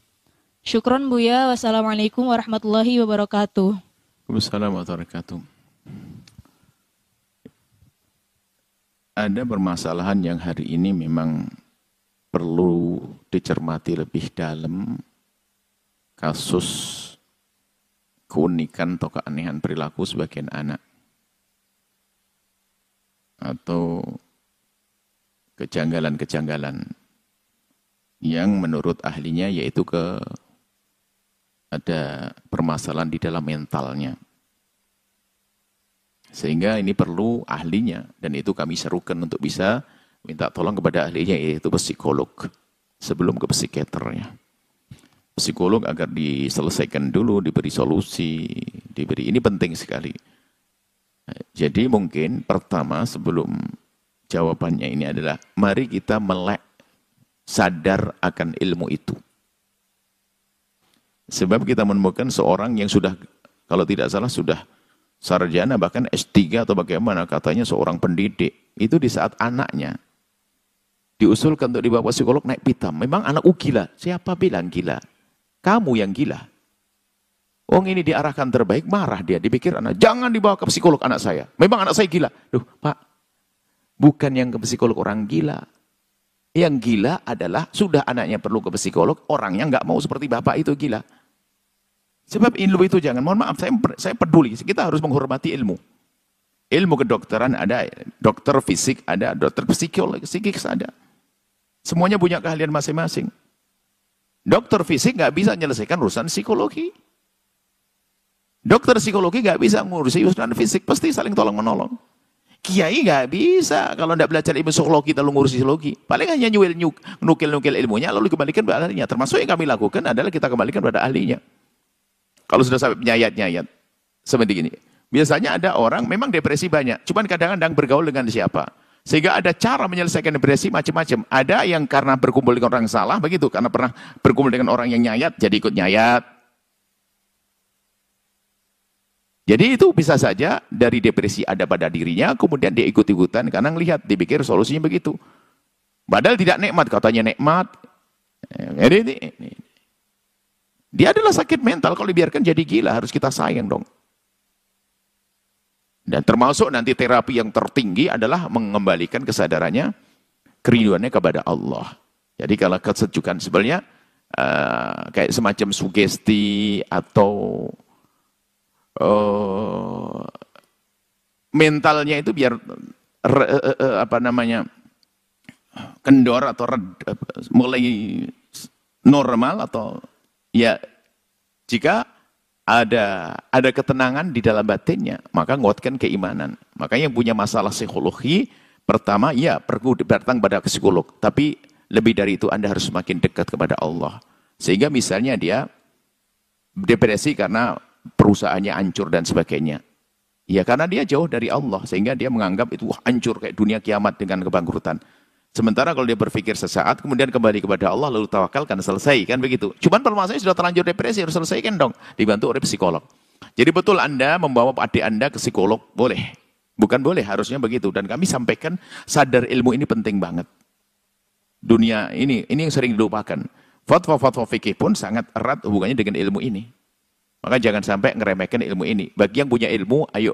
Syukron, Buya. Wassalamualaikum warahmatullahi wabarakatuh. Waalaikumsalam warahmatullahi wabarakatuh. Ada permasalahan yang hari ini memang perlu dicermati lebih dalam, kasus keunikan atau keanehan perilaku sebagian anak atau kejanggalan-kejanggalan yang menurut ahlinya yaitu ada permasalahan di dalam mentalnya. Sehingga ini perlu ahlinya, dan itu kami serukan untuk bisa minta tolong kepada ahlinya, yaitu psikolog, sebelum ke psikiaternya. Psikolog agar diselesaikan dulu, diberi solusi, ini penting sekali. Jadi mungkin pertama sebelum jawabannya ini adalah, mari kita melek sadar akan ilmu itu. Sebab kita menemukan seorang yang sudah, kalau tidak salah sudah sarjana, bahkan S3 atau bagaimana, katanya seorang pendidik, itu di saat anaknya diusulkan untuk dibawa psikolog naik pitam. Memang anakku gila. Siapa bilang gila? Kamu yang gila. Wong ini diarahkan terbaik, marah dia. Dipikir anak, jangan dibawa ke psikolog anak saya. Memang anak saya gila. Duh, Pak, bukan yang ke psikolog orang gila. Yang gila adalah sudah anaknya perlu ke psikolog, orangnya nggak mau seperti bapak itu gila. Sebab ilmu itu jangan, mohon maaf, saya peduli, kita harus menghormati ilmu. Ilmu kedokteran ada, dokter fisik ada, dokter psikik ada. Semuanya punya keahlian masing-masing. Dokter fisik nggak bisa menyelesaikan urusan psikologi. Dokter psikologi nggak bisa ngurusi urusan fisik, pasti saling tolong-menolong. Kiai nggak bisa, kalau nggak belajar ilmu psikologi, lalu ngurusi psikologi. Paling hanya nukil-nukil ilmunya, lalu dikembalikan pada ahlinya. Termasuk yang kami lakukan adalah kita kembalikan pada ahlinya. Kalau sudah sampai nyayat-nyayat, seperti ini. Biasanya ada orang memang depresi banyak, cuman kadang-kadang bergaul dengan siapa. Sehingga ada cara menyelesaikan depresi macam-macam. Ada yang karena berkumpul dengan orang salah, begitu. Karena pernah berkumpul dengan orang yang nyayat, jadi ikut nyayat. Jadi itu bisa saja dari depresi ada pada dirinya, kemudian dia ikut-ikutan karena ngelihat, dipikir solusinya begitu. Padahal tidak nikmat, katanya nikmat. Jadi ini. Dia adalah sakit mental, kalau dibiarkan jadi gila, harus kita sayang dong. Dan termasuk nanti terapi yang tertinggi adalah mengembalikan kesadarannya, kerinduannya kepada Allah. Jadi kalau kesejukan sebenarnya kayak semacam sugesti atau mentalnya itu biar kendor atau mulai normal, atau ya jika ada ketenangan di dalam batinnya, maka menguatkan keimanan. Makanya yang punya masalah psikologi, pertama ya perlu datang pada psikolog, tapi lebih dari itu Anda harus semakin dekat kepada Allah. Sehingga misalnya dia depresi karena perusahaannya hancur dan sebagainya. Ya karena dia jauh dari Allah, sehingga dia menganggap itu hancur kayak dunia kiamat dengan kebangkrutan. Sementara kalau dia berpikir sesaat, kemudian kembali kepada Allah, lalu tawakal, kan selesai, kan begitu. Cuman permasalahannya sudah terlanjur depresi, harus selesaikan dong, dibantu oleh psikolog. Jadi betul Anda membawa adik Anda ke psikolog, boleh. Bukan boleh, harusnya begitu. Dan kami sampaikan, sadar ilmu ini penting banget. Dunia ini yang sering dilupakan. Fatwa-fatwa fikih pun sangat erat hubungannya dengan ilmu ini. Maka jangan sampai ngeremehkan ilmu ini. Bagi yang punya ilmu, ayo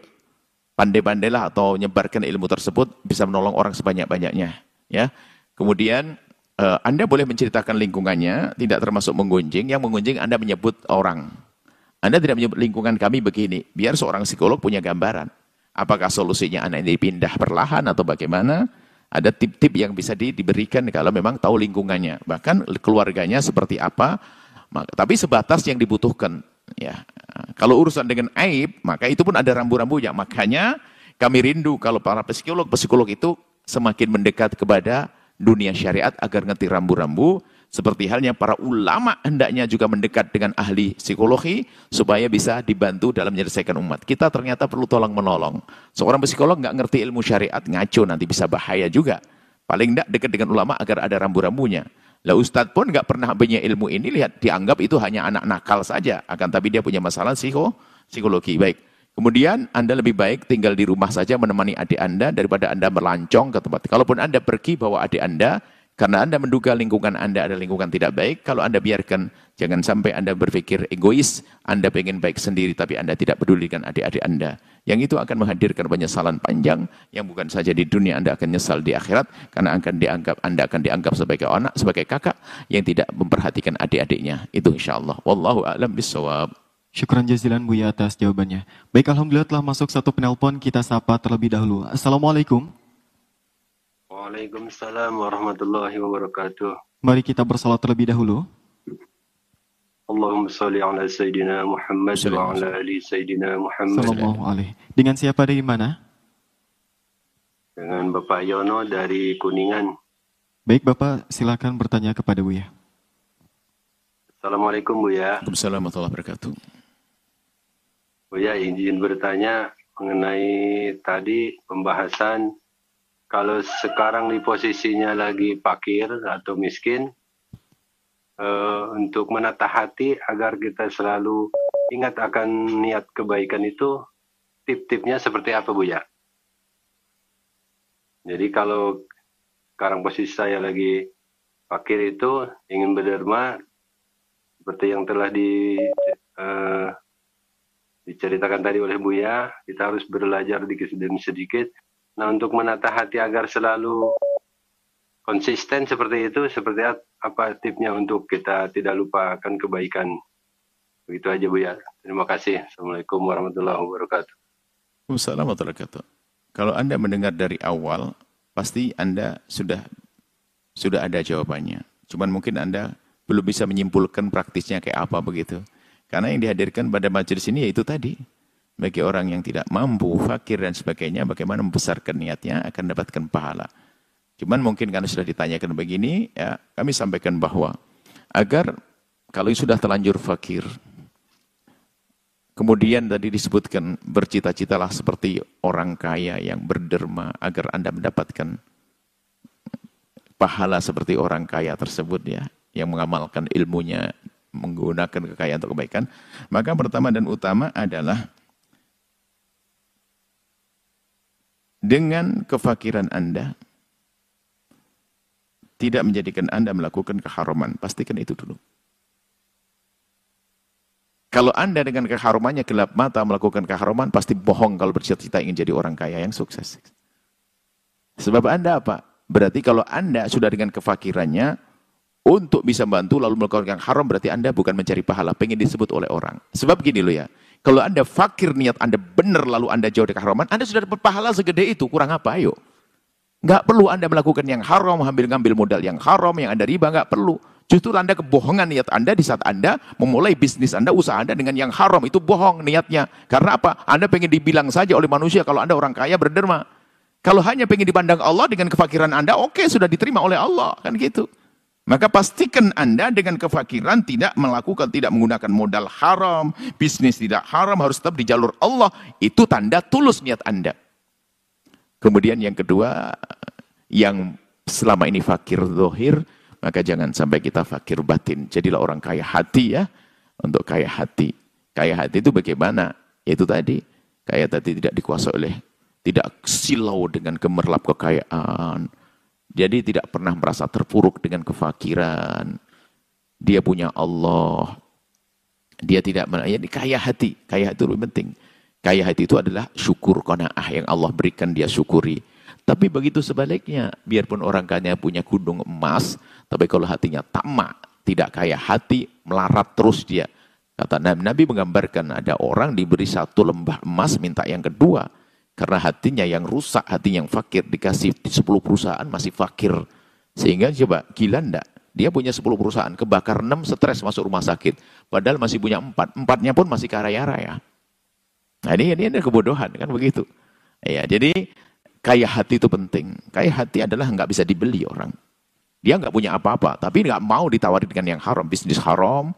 pandai-pandailah atau nyebarkan ilmu tersebut, bisa menolong orang sebanyak-banyaknya. Ya, kemudian Anda boleh menceritakan lingkungannya, tidak termasuk menggunjing. Yang menggunjing Anda menyebut orang. Anda tidak menyebut lingkungan kami begini, biar seorang psikolog punya gambaran. Apakah solusinya anak ini pindah perlahan atau bagaimana? Ada tip-tip yang bisa diberikan kalau memang tahu lingkungannya. Bahkan keluarganya seperti apa. Tapi sebatas yang dibutuhkan. Ya. Kalau urusan dengan aib, maka itu pun ada rambu-rambunya. Makanya kami rindu kalau para psikolog itu semakin mendekat kepada dunia syariat agar ngerti rambu-rambu. Seperti halnya para ulama hendaknya juga mendekat dengan ahli psikologi supaya bisa dibantu dalam menyelesaikan umat. Kita ternyata perlu tolong-menolong. Seorang psikolog nggak ngerti ilmu syariat, ngaco nanti bisa bahaya juga. Paling tidak dekat dengan ulama agar ada rambu-rambunya. Lah Ustadz pun nggak pernah punya ilmu ini, lihat dianggap itu hanya anak nakal saja. Akan tapi dia punya masalah psikologi. Baik. Kemudian Anda lebih baik tinggal di rumah saja menemani adik Anda daripada Anda melancong ke tempat. Kalaupun Anda pergi bawa adik Anda, karena Anda menduga lingkungan Anda adalah lingkungan tidak baik, kalau Anda biarkan, jangan sampai Anda berpikir egois, Anda pengen baik sendiri, tapi Anda tidak peduli dengan adik-adik Anda. Yang itu akan menghadirkan penyesalan panjang, yang bukan saja di dunia Anda akan nyesal di akhirat, karena Anda akan dianggap sebagai anak, sebagai kakak, yang tidak memperhatikan adik-adiknya. Itu insya Allah. Wallahu a'lam bishawab. Syukran jazilan Buya atas jawabannya. Baik, alhamdulillah telah masuk satu penelpon, kita sapa terlebih dahulu. Assalamualaikum. Waalaikumsalam warahmatullahi wabarakatuh. Mari kita bersalat terlebih dahulu. Allahumma salli ala Sayyidina Muhammad wa ala ali Sayyidina Muhammad. Sallallahu alaihi. Dengan siapa dari mana? Dengan Bapak Yono dari Kuningan. Baik Bapak, silakan bertanya kepada Buya. Assalamualaikum Buya. Waalaikumsalam warahmatullahi wabarakatuh. Buya izin bertanya mengenai tadi pembahasan kalau sekarang di posisinya lagi fakir atau miskin, untuk menata hati agar kita selalu ingat akan niat kebaikan itu, tip-tipnya seperti apa Buya? Jadi kalau sekarang posisi saya lagi fakir itu, ingin berderma, seperti yang telah diceritakan tadi oleh Buya, kita harus belajar sedikit demi sedikit. Nah, untuk menata hati agar selalu konsisten seperti itu, seperti apa tipnya untuk kita tidak lupakan kebaikan? Begitu aja Bu ya. Terima kasih. Assalamualaikum warahmatullahi wabarakatuh. Waalaikumsalam warahmatullahi wabarakatuh. Kalau Anda mendengar dari awal, pasti Anda sudah ada jawabannya. Cuman mungkin Anda belum bisa menyimpulkan praktisnya kayak apa begitu. Karena yang dihadirkan pada majelis ini yaitu tadi. Bagi orang yang tidak mampu, fakir dan sebagainya, bagaimana membesarkan niatnya akan dapatkan pahala. Cuman mungkin karena sudah ditanyakan begini, ya kami sampaikan bahwa agar kalau sudah terlanjur fakir, kemudian tadi disebutkan bercita-citalah seperti orang kaya yang berderma agar Anda mendapatkan pahala seperti orang kaya tersebut ya, yang mengamalkan ilmunya, menggunakan kekayaan untuk kebaikan. Maka pertama dan utama adalah dengan kefakiran Anda tidak menjadikan Anda melakukan keharaman. Pastikan itu dulu. Kalau Anda dengan keharumannya gelap mata melakukan keharaman, pasti bohong kalau bercita-cita ingin jadi orang kaya yang sukses. Sebab Anda apa? Berarti kalau Anda sudah dengan kefakirannya untuk bisa bantu lalu melakukan yang haram, berarti Anda bukan mencari pahala, pengen disebut oleh orang. Sebab gini loh ya, kalau Anda fakir, niat Anda benar, lalu Anda jauh dari keharaman, Anda sudah dapat pahala segede itu, kurang apa ayo? Nggak perlu Anda melakukan yang haram, ngambil modal yang haram, yang ada riba, nggak perlu. Justru Anda kebohongan niat Anda di saat Anda memulai bisnis Anda, usaha Anda dengan yang haram, itu bohong niatnya. Karena apa? Anda pengen dibilang saja oleh manusia kalau Anda orang kaya berderma. Kalau hanya pengen dipandang Allah dengan kefakiran Anda, oke, sudah diterima oleh Allah, kan gitu. Maka pastikan Anda dengan kefakiran tidak menggunakan modal haram, bisnis tidak haram, harus tetap di jalur Allah. Itu tanda tulus niat Anda. Kemudian yang kedua, yang selama ini fakir zahir, maka jangan sampai kita fakir batin. Jadilah orang kaya hati ya, untuk kaya hati. Kaya hati itu bagaimana? Itu tadi, kaya hati tidak dikuasai oleh, tidak silau dengan gemerlap kekayaan. Jadi tidak pernah merasa terpuruk dengan kefakiran. Dia punya Allah. Dia tidak, ya, kaya hati. Kaya hati itu lebih penting. Kaya hati itu adalah syukur, qanaah yang Allah berikan dia syukuri. Tapi begitu sebaliknya, biarpun orang kaya punya gunung emas, tapi kalau hatinya tamak, tidak kaya hati, melarat terus dia. Kata Nabi menggambarkan ada orang diberi satu lembah emas, minta yang kedua. Karena hatinya yang rusak, hatinya yang fakir, dikasih 10 perusahaan masih fakir. Sehingga coba, gila enggak? Dia punya 10 perusahaan, kebakar 6, stres masuk rumah sakit. Padahal masih punya 4, 4-nya pun masih kaya raya. Nah ini kebodohan, kan begitu. Ya, jadi kaya hati itu penting. Kaya hati adalah nggak bisa dibeli orang. Dia nggak punya apa-apa, tapi nggak mau ditawari dengan yang haram. Bisnis haram,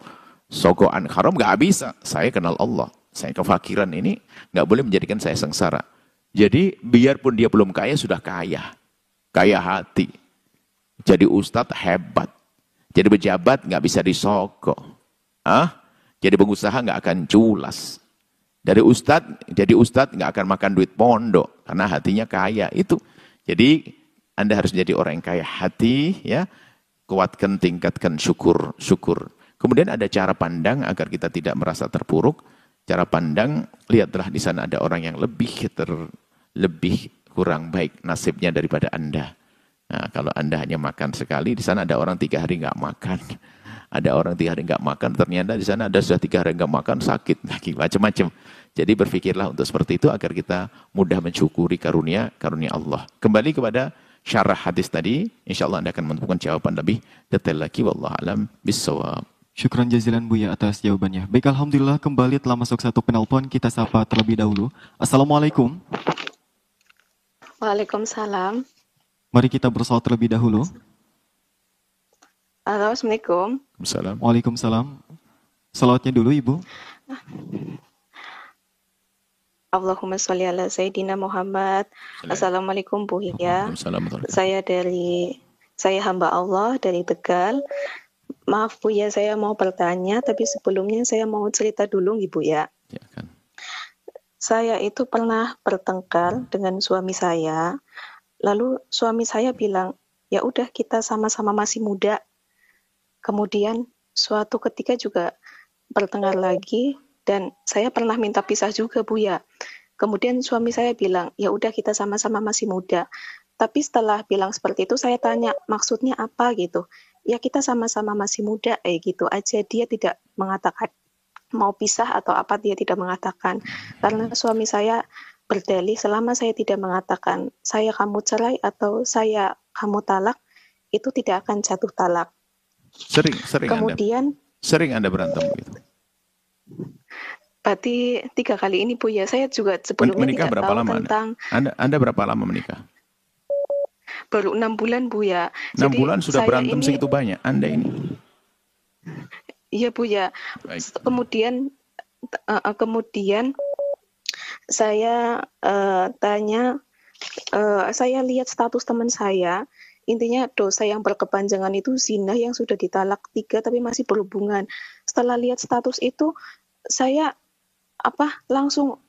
sogoan haram, nggak bisa. Saya kenal Allah. Saya kefakiran ini nggak boleh menjadikan saya sengsara. Jadi biarpun dia belum kaya, sudah kaya. Kaya hati. Jadi ustadz hebat. Jadi pejabat nggak bisa disogok. Jadi pengusaha nggak akan culas. Jadi ustadz nggak akan makan duit pondok. Karena hatinya kaya. Itu. Jadi Anda harus menjadi orang yang kaya hati. Ya, kuatkan, tingkatkan syukur. Kemudian ada cara pandang agar kita tidak merasa terpuruk. Cara pandang, lihatlah di sana ada orang yang lebih kurang baik nasibnya daripada Anda. Nah, kalau Anda hanya makan sekali, di sana ada orang 3 hari nggak makan. Ada orang 3 hari nggak makan, ternyata di sana ada sudah 3 hari nggak makan, sakit lagi, macam-macam. Jadi berpikirlah untuk seperti itu agar kita mudah mensyukuri karunia Allah. Kembali kepada syarah hadis tadi, insya Allah Anda akan menemukan jawaban lebih detail lagi. Wallahu a'lam bishawab. Syukran jazilan Buya atas jawabannya. Baik, alhamdulillah kembali telah masuk satu penelpon. Kita sapa terlebih dahulu. Assalamualaikum. Waalaikumsalam. Mari kita bersolat terlebih dahulu. Halo, Assalamualaikum. Waalaikumsalam. Salawatnya dulu, Ibu. Allahumma sholli ala Sayyidina Muhammad. Assalamualaikum Buya. Saya hamba Allah dari Tegal. Maaf Buya, saya mau bertanya, tapi sebelumnya saya mau cerita dulu Ibu ya. Ya kan. Saya itu pernah bertengkar dengan suami saya, lalu suami saya bilang, ya udah kita sama-sama masih muda. Kemudian suatu ketika juga bertengkar lagi, dan saya pernah minta pisah juga Buya. Kemudian suami saya bilang, ya udah kita sama-sama masih muda. Tapi setelah bilang seperti itu, saya tanya maksudnya apa gitu. Ya kita sama-sama masih muda, gitu aja. Dia tidak mengatakan mau pisah atau apa, dia tidak mengatakan. Karena suami saya berdalih selama saya tidak mengatakan saya kamu cerai atau saya kamu talak, itu tidak akan jatuh talak. Sering Anda berantem gitu. Berarti 3 kali ini Bu ya. Saya juga sebelumnya menikah tidak berapa tahu lama tentang Anda berapa lama menikah? Baru 6 bulan Bu ya. 6 bulan sudah berantem ini, segitu banyak Anda ini. Iya Bu ya. Kemudian saya tanya, saya lihat status teman saya, intinya dosa yang berkepanjangan itu zina yang sudah ditalak 3 tapi masih berhubungan. Setelah lihat status itu, saya langsung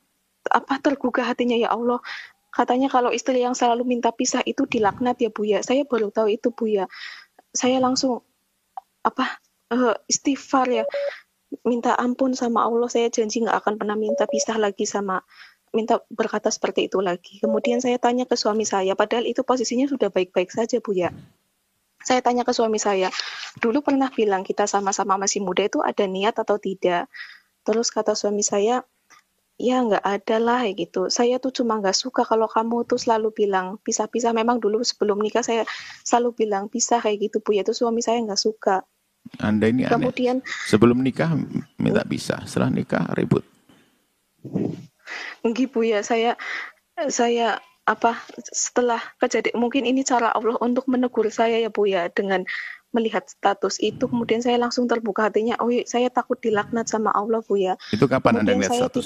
tergugah hatinya, ya Allah. Katanya kalau istri yang selalu minta pisah itu dilaknat ya Bu ya. Saya baru tahu itu Bu ya. Saya langsung istighfar ya. Minta ampun sama Allah, saya janji nggak akan pernah minta pisah lagi minta berkata seperti itu lagi. Kemudian saya tanya ke suami saya, padahal itu posisinya sudah baik-baik saja Bu ya. Saya tanya ke suami saya, dulu pernah bilang kita sama-sama masih muda itu ada niat atau tidak? Terus kata suami saya, ya nggak ada lah gitu. Saya tuh cuma nggak suka kalau kamu tuh selalu bilang pisah-pisah. Memang dulu sebelum nikah saya selalu bilang pisah kayak gitu Bu ya. Itu suami saya nggak suka. Anda ini kemudian, aneh. Sebelum nikah minta pisah, setelah nikah ribut. Enggak Bu ya, saya setelah kejadian, mungkin ini cara Allah untuk menegur saya ya Bu ya, dengan melihat status itu, kemudian saya langsung terbuka hatinya. Oh, saya takut dilaknat sama Allah Bu ya. Itu kapan kemudian Anda lihat status?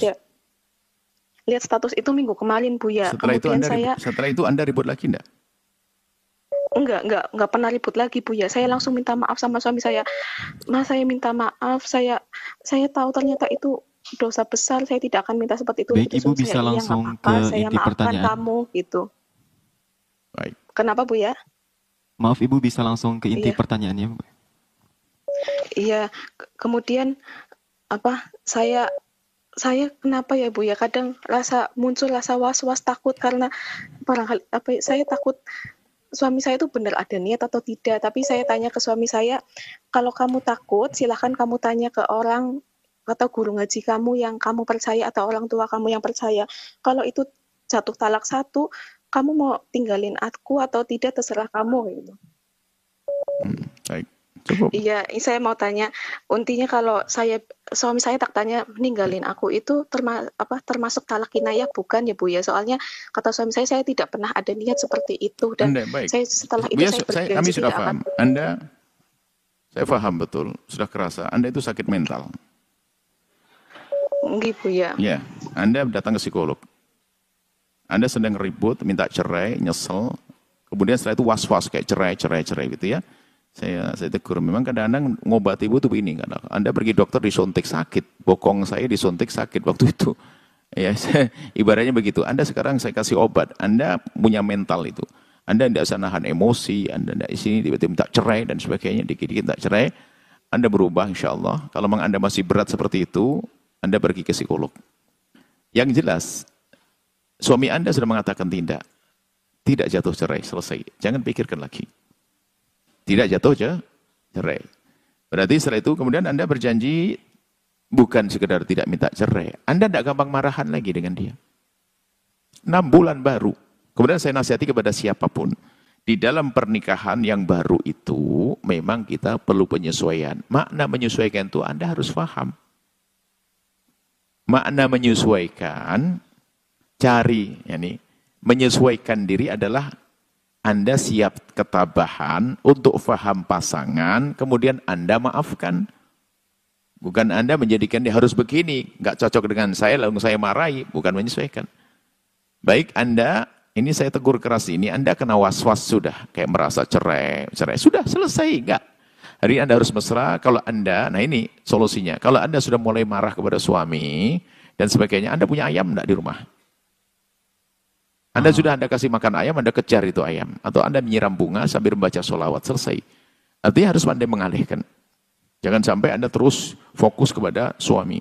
Lihat status itu minggu kemarin Bu ya. Setelah itu Anda ribut lagi enggak? Enggak pernah ribut lagi Bu ya. Saya langsung minta maaf sama suami saya. Mas, saya minta maaf. Saya tahu ternyata itu dosa besar. Saya tidak akan minta seperti itu. Baik, Ibu bisa langsung ke inti pertanyaan. Kamu gitu. Baik. Kenapa Bu ya? Maaf Ibu, bisa langsung ke inti pertanyaannya. Iya. Kemudian saya kenapa ya Bu ya, kadang muncul rasa was-was, takut karena barangkali saya takut suami saya itu benar ada niat atau tidak. Tapi saya tanya ke suami saya, kalau kamu takut silahkan kamu tanya ke orang atau guru ngaji kamu yang kamu percaya atau orang tua kamu yang percaya. Kalau itu jatuh talak 1, kamu mau tinggalin aku atau tidak terserah kamu gitu. Baik. Cukup. Iya, saya mau tanya, intinya kalau suami saya tak tanya ninggalin aku itu termasuk talak kinayah bukan ya Bu ya? Soalnya kata suami saya tidak pernah ada niat seperti itu dan saya setelah itu saya berjanji kami sudah tidak paham. akan. Saya paham betul, sudah kerasa. Anda itu sakit mental. Gitu ya. Ya, Anda datang ke psikolog. Anda sedang ribut, minta cerai, nyesel. Kemudian setelah itu was-was kayak cerai gitu ya. Saya tegur, memang kadang-kadang ngobati ibu itu begini. Anda pergi dokter disuntik sakit, bokong saya disuntik sakit waktu itu. Ya, ibaratnya begitu. Anda sekarang saya kasih obat, Anda punya mental itu. Anda tidak bisa nahan emosi, Anda tidak sini tiba-tiba minta cerai dan sebagainya, dikit-dikit minta cerai. Anda berubah insya Allah. Kalau memang Anda masih berat seperti itu, Anda pergi ke psikolog. Yang jelas, suami Anda sudah mengatakan tidak jatuh cerai, selesai. Jangan pikirkan lagi. Tidak jatuh cerai. Berarti setelah itu kemudian Anda berjanji bukan sekedar tidak minta cerai. Anda tidak gampang marahan lagi dengan dia. 6 bulan baru. Kemudian saya nasihati kepada siapapun. Di dalam pernikahan yang baru itu memang kita perlu penyesuaian. Makna menyesuaikan itu Anda harus paham. Makna menyesuaikan, menyesuaikan diri adalah Anda siap ketabahan untuk faham pasangan, kemudian Anda maafkan. Bukan Anda menjadikan dia harus begini, nggak cocok dengan saya, lalu saya marahi, bukan menyesuaikan. Baik Anda, ini saya tegur keras ini, Anda kena was-was sudah, kayak merasa cerai, sudah selesai, enggak. Hari Anda harus mesra, kalau Anda, nah ini solusinya, kalau Anda sudah mulai marah kepada suami, dan sebagainya, Anda punya ayam enggak di rumah? Anda sudah Anda kasih makan ayam, Anda kejar itu ayam. Atau Anda menyiram bunga sambil membaca sholawat, selesai. Artinya harus pandai mengalihkan. Jangan sampai Anda terus fokus kepada suami.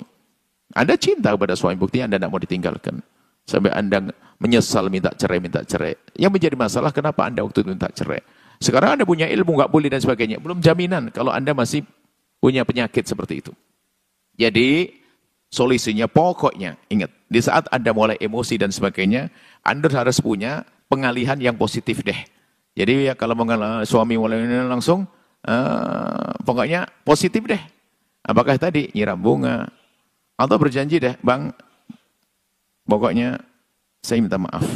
Anda cinta kepada suami, buktinya Anda tidak mau ditinggalkan. Sampai Anda menyesal minta cerai. Yang menjadi masalah, kenapa Anda waktu itu minta cerai? Sekarang Anda punya ilmu, nggak boleh dan sebagainya. Belum jaminan kalau Anda masih punya penyakit seperti itu. Jadi, solusinya pokoknya, ingat, di saat Anda mulai emosi dan sebagainya, Anda harus punya pengalihan yang positif deh. Jadi ya kalau suami mulai langsung, pokoknya positif deh. Apakah tadi nyiram bunga, atau berjanji deh, Bang, pokoknya saya minta maaf.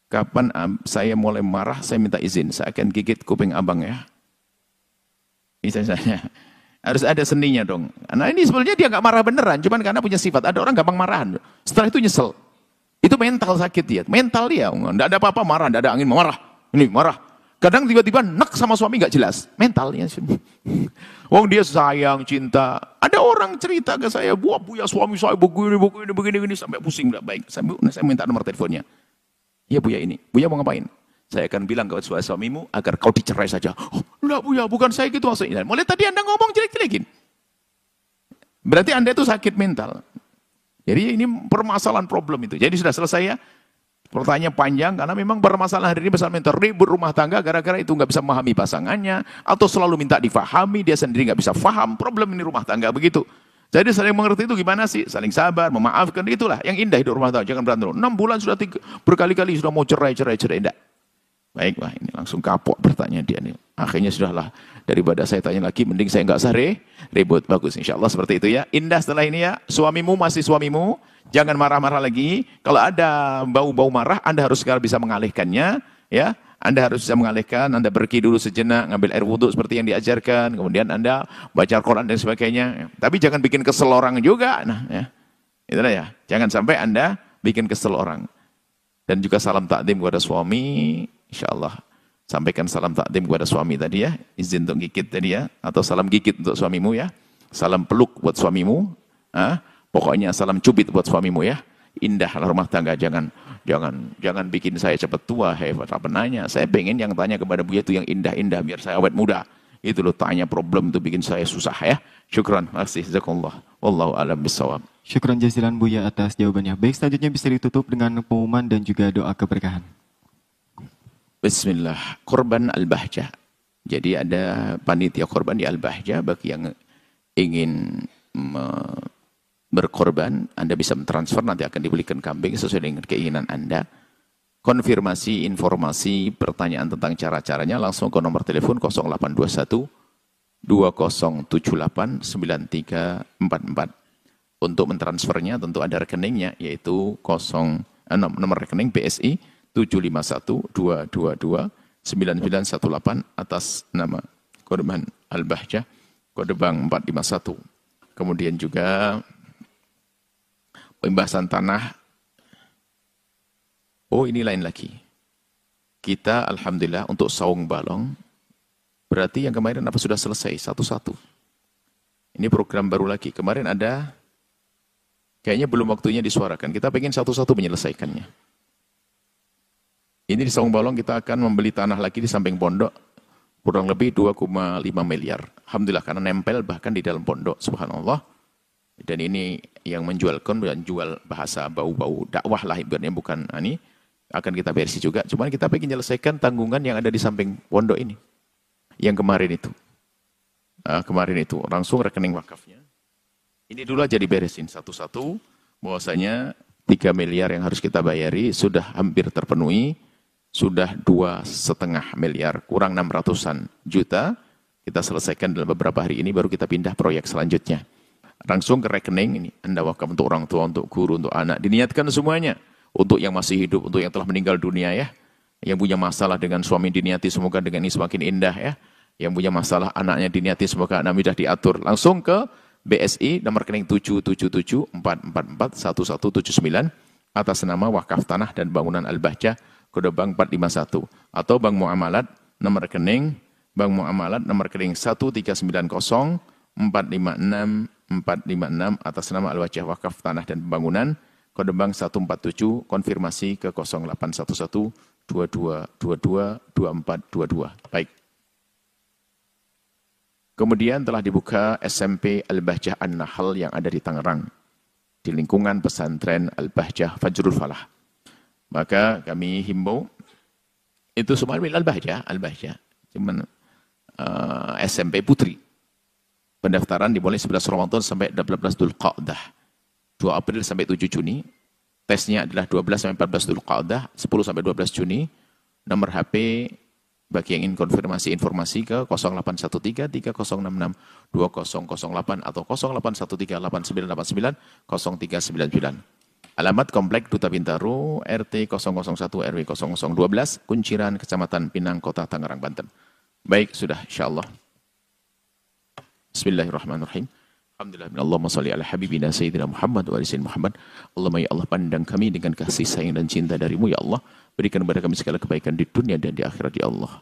Kapan saya mulai marah, saya minta izin, saya akan gigit kuping abang ya. Misalnya. Harus ada seninya dong. Nah ini sebenarnya dia nggak marah beneran, cuman karena punya sifat. Ada orang gampang marahan. Setelah itu nyesel. Itu mental sakit dia. Mental dia. Nggak ada apa-apa marah, nggak ada angin marah. Ini marah. Kadang tiba-tiba nek sama suami nggak jelas. Mentalnya. Wong dia sayang, cinta. Ada orang cerita ke saya, Buya suami saya begini, sampai pusing nggak baik. Saya minta nomor teleponnya. Iya Buya ini. Buya mau ngapain? Saya akan bilang kepada suamimu agar kau dicerai saja. Oh, enggak Buya, bukan saya gitu maksudnya. Mulai tadi Anda ngomong jelek-jelekin. Berarti Anda itu sakit mental. Jadi ini permasalahan problem itu. Jadi sudah selesai ya. Pertanyaan panjang karena memang permasalahan hari ini besar mental. Ribut rumah tangga gara-gara itu nggak bisa memahami pasangannya. Atau selalu minta difahami, dia sendiri nggak bisa paham. Problem ini rumah tangga begitu. Jadi saling mengerti itu gimana sih? Saling sabar, memaafkan. Itulah yang indah hidup rumah tangga. Jangan berantem. 6 bulan sudah berkali-kali sudah mau cerai. Enggak. Baiklah, ini langsung kapok bertanya dia nih. Akhirnya sudahlah, daripada saya tanya lagi, mending saya nggak ribut. Bagus, insya Allah seperti itu ya. Indah setelah ini ya, suamimu masih suamimu, jangan marah-marah lagi. Kalau ada bau-bau marah, Anda harus segera bisa mengalihkannya. Ya, Anda harus bisa mengalihkan, Anda pergi dulu sejenak, ngambil air wudhu seperti yang diajarkan, kemudian Anda baca Al-Quran dan sebagainya. Tapi jangan bikin kesel orang juga. Nah, ya. Itulah ya, jangan sampai Anda bikin kesel orang. Dan juga salam takdim kepada suami. InsyaAllah sampaikan salam takdim kepada suami tadi ya. Izin untuk gigit tadi ya. Atau salam gigit untuk suamimu ya. Salam peluk buat suamimu. Pokoknya salam cubit buat suamimu ya. Indahlah rumah tangga. Jangan bikin saya cepat tua. Apa nanya. Saya pengen yang tanya kepada Buya itu yang indah-indah. Biar saya awet muda. Itu loh tanya problem itu bikin saya susah ya. Syukran. Makasih. Jazakallah. Wallahu a'lam bishawab. Syukran jazilan Buya atas jawabannya. Baik, selanjutnya bisa ditutup dengan pengumuman dan juga doa keberkahan. Bismillah, korban Al-Bahjah. Jadi ada panitia korban di Al-Bahjah bagi yang ingin berkorban, Anda bisa mentransfer, nanti akan dibelikan kambing sesuai dengan keinginan Anda. Konfirmasi, informasi, pertanyaan tentang cara-caranya langsung ke nomor telepon 0821 2078 9344. Untuk mentransfernya tentu ada rekeningnya, yaitu nomor rekening BSI 751-222-9918 atas nama korban Al-Bahjah, kode bank 451. Kemudian juga pembahasan tanah. Oh, ini lain lagi. Kita alhamdulillah untuk Saung Balong, berarti yang kemarin apa sudah selesai satu-satu. Ini program baru lagi. Kemarin ada, kayaknya belum waktunya disuarakan. Kita pengen satu-satu menyelesaikannya. Ini di Saung Balong kita akan membeli tanah lagi di samping pondok, kurang lebih 2,5 miliar. Alhamdulillah, karena nempel bahkan di dalam pondok, subhanallah. Dan ini yang menjual dan jual bahasa bau-bau dakwah lah ibaratnya, bukan ini akan kita versi juga. Cuman kita pengen menyelesaikan tanggungan yang ada di samping pondok ini. Yang kemarin itu. Kemarin itu langsung rekening wakafnya. Ini dulu aja diberesin satu-satu. Bahwasanya 3 miliar yang harus kita bayari sudah hampir terpenuhi. Sudah 2,5 miliar, kurang 600-an juta. Kita selesaikan dalam beberapa hari ini, baru kita pindah proyek selanjutnya. Langsung ke rekening ini. Anda wakaf untuk orang tua, untuk guru, untuk anak. Diniatkan semuanya. Untuk yang masih hidup, untuk yang telah meninggal dunia ya. Yang punya masalah dengan suami diniati, semoga dengan ini semakin indah ya. Yang punya masalah anaknya diniati, semoga anak mudah diatur. Langsung ke BSI, nomor rekening 777-444-1179. Atas nama Wakaf Tanah dan Bangunan Al-Bahjah, kode bank 451. Atau Bank Muamalat, nomor rekening, Bank Muamalat, nomor rekening 1390-456-456 atas nama Al-Bahjah Wakaf Tanah dan Pembangunan, kode bank 147, konfirmasi ke 0811-2222-2422. Baik. Kemudian telah dibuka SMP Al-Bahjah An-Nahl yang ada di Tangerang, di lingkungan pesantren Al-Bahjah Fajrul Falah. Maka kami himbau, itu semua Al-Bahjah, cuman SMP Putri. Pendaftaran dimulai 11 Ramadan sampai 18 Dzulqa'dah. 2 April sampai 7 Juni. Tesnya adalah 12 sampai 14 Dzulqa'dah, 10 sampai 12 Juni. Nomor HP bagi yang ingin konfirmasi informasi ke 0813-3066-2008 atau 0813-8989-0399. Alamat Komplek Duta Bintaro, RT 001 RW 0012, Kunciran, Kecamatan Pinang, Kota Tangerang, Banten. Baik, sudah insyaallah. Bismillahirrahmanirrahim. Alhamdulillah, Allahumma salli ala habibina Sayyidina Muhammad wa alihi Muhammad. Allahumma ya Allah, pandang kami dengan kasih sayang dan cinta darimu ya Allah. Berikan kepada kami segala kebaikan di dunia dan di akhirat ya Allah.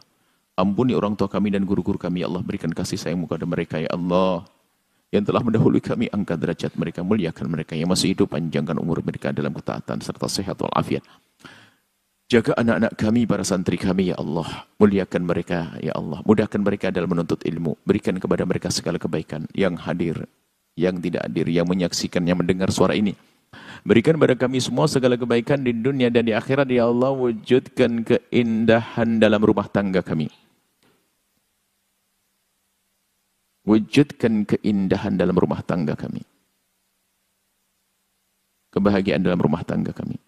Ampuni orang tua kami dan guru-guru kami ya Allah. Berikan kasih sayangmu kepada mereka ya Allah. Yang telah mendahului kami, angkat derajat mereka, muliakan mereka. Yang masih hidup, panjangkan umur mereka dalam ketaatan serta sehat walafiat. Jaga anak-anak kami, para santri kami ya Allah. Muliakan mereka ya Allah. Mudahkan mereka dalam menuntut ilmu. Berikan kepada mereka segala kebaikan yang hadir, yang tidak hadir, yang menyaksikan, yang mendengar suara ini. Berikan kepada kami semua segala kebaikan di dunia dan di akhirat ya Allah. Wujudkan keindahan dalam rumah tangga kami. Wujudkan keindahan dalam rumah tangga kami. Kebahagiaan dalam rumah tangga kami.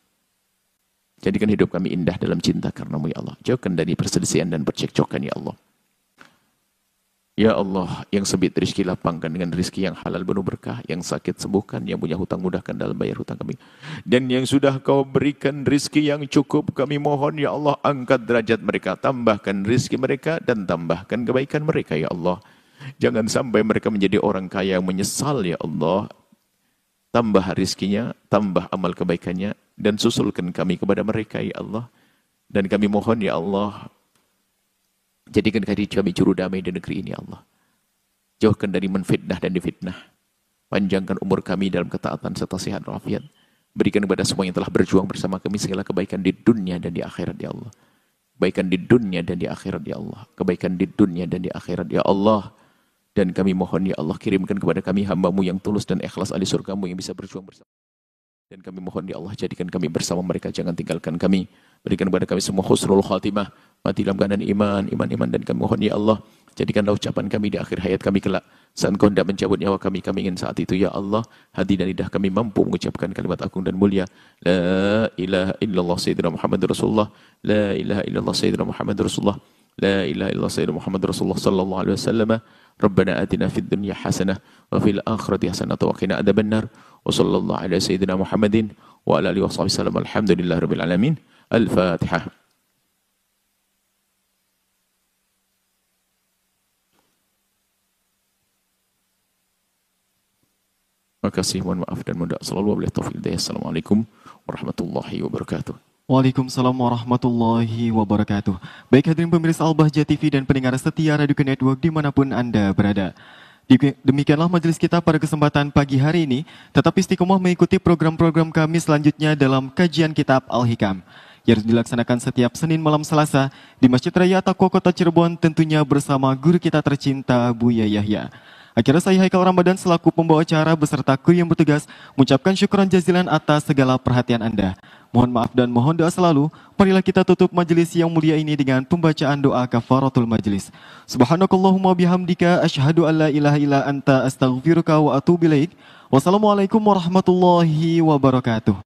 Jadikan hidup kami indah dalam cinta karenamu ya Allah. Jauhkan dari perselisihan dan percekcokan ya Allah. Ya Allah, yang sempit rezeki lapangkan dengan rezeki yang halal penuh berkah, yang sakit sembuhkan, yang punya hutang mudahkan dalam bayar hutang kami. Dan yang sudah kau berikan rezeki yang cukup, kami mohon ya Allah, angkat derajat mereka, tambahkan rezeki mereka dan tambahkan kebaikan mereka ya Allah. Jangan sampai mereka menjadi orang kaya yang menyesal ya Allah. Tambah rezekinya, tambah amal kebaikannya, dan susulkan kami kepada mereka ya Allah. Dan kami mohon ya Allah, jadikan kami juru damai di negeri ini ya Allah. Jauhkan dari menfitnah dan difitnah. Panjangkan umur kami dalam ketaatan serta sehat walafiat. Berikan kepada semua yang telah berjuang bersama kami segala kebaikan di dunia dan di akhirat ya Allah. Kebaikan di dunia dan di akhirat ya Allah. Kebaikan di dunia dan di akhirat ya Allah. Dan kami mohon ya Allah, kirimkan kepada kami hamba-Mu yang tulus dan ikhlas ahli surga-Mu yang bisa berjuang bersama. Dan kami mohon ya Allah, jadikan kami bersama mereka, jangan tinggalkan kami. Berikan kepada kami semua husnul khatimah, mati dalam keadaan iman. Dan kami mohon ya Allah, jadikanlah ucapan kami di akhir hayat kami kelak. Saat Engkau hendak mencabut nyawa kami, kami ingin saat itu ya Allah, hati dan lidah kami mampu mengucapkan kalimat agung dan mulia. La ilaha illallah Sayyidina Muhammad Rasulullah. La ilaha illallah Sayyidina Muhammad Rasulullah. La ilaha illallah Sayyidina Muhammad Rasulullah sallallahu alaihi wasallam. Rabbana atina fid dunya hasanah wa fil akhirati hasanah wa qina adzabannar. Wa sallallahu ala Sayyidina Muhammadin wa ala alihi wa sahbihi wasallam. Alhamdulillahi rabbil alamin. Al-Fatihah. Terima kasih, mohon maaf dan mohon doa selalu. Wabillahi taufiq. Assalamualaikum warahmatullahi wabarakatuh. Waalaikumsalam warahmatullahi wabarakatuh. Baik hadirin pemirsa Al-Bahjah TV dan pendengar setia Radio Network dimanapun Anda berada. Demikianlah majelis kita pada kesempatan pagi hari ini. Tetap istiqomah mengikuti program-program kami selanjutnya dalam kajian kitab Al-Hikam yang dilaksanakan setiap Senin malam Selasa di Masjid Raya Taqwa Kota Cirebon, tentunya bersama guru kita tercinta Buya Yahya. Akhirnya saya Haikal Ramadan selaku pembawa acara beserta kru yang bertugas mengucapkan syukran jazilan atas segala perhatian Anda. Mohon maaf dan mohon doa selalu. Marilah kita tutup majelis yang mulia ini dengan pembacaan doa kafaratul majelis. Subhanakallahumma bihamdika asyhadu an la ilaha illa anta astaghfiruka wa atubu ilaik. Wassalamualaikum warahmatullahi wabarakatuh.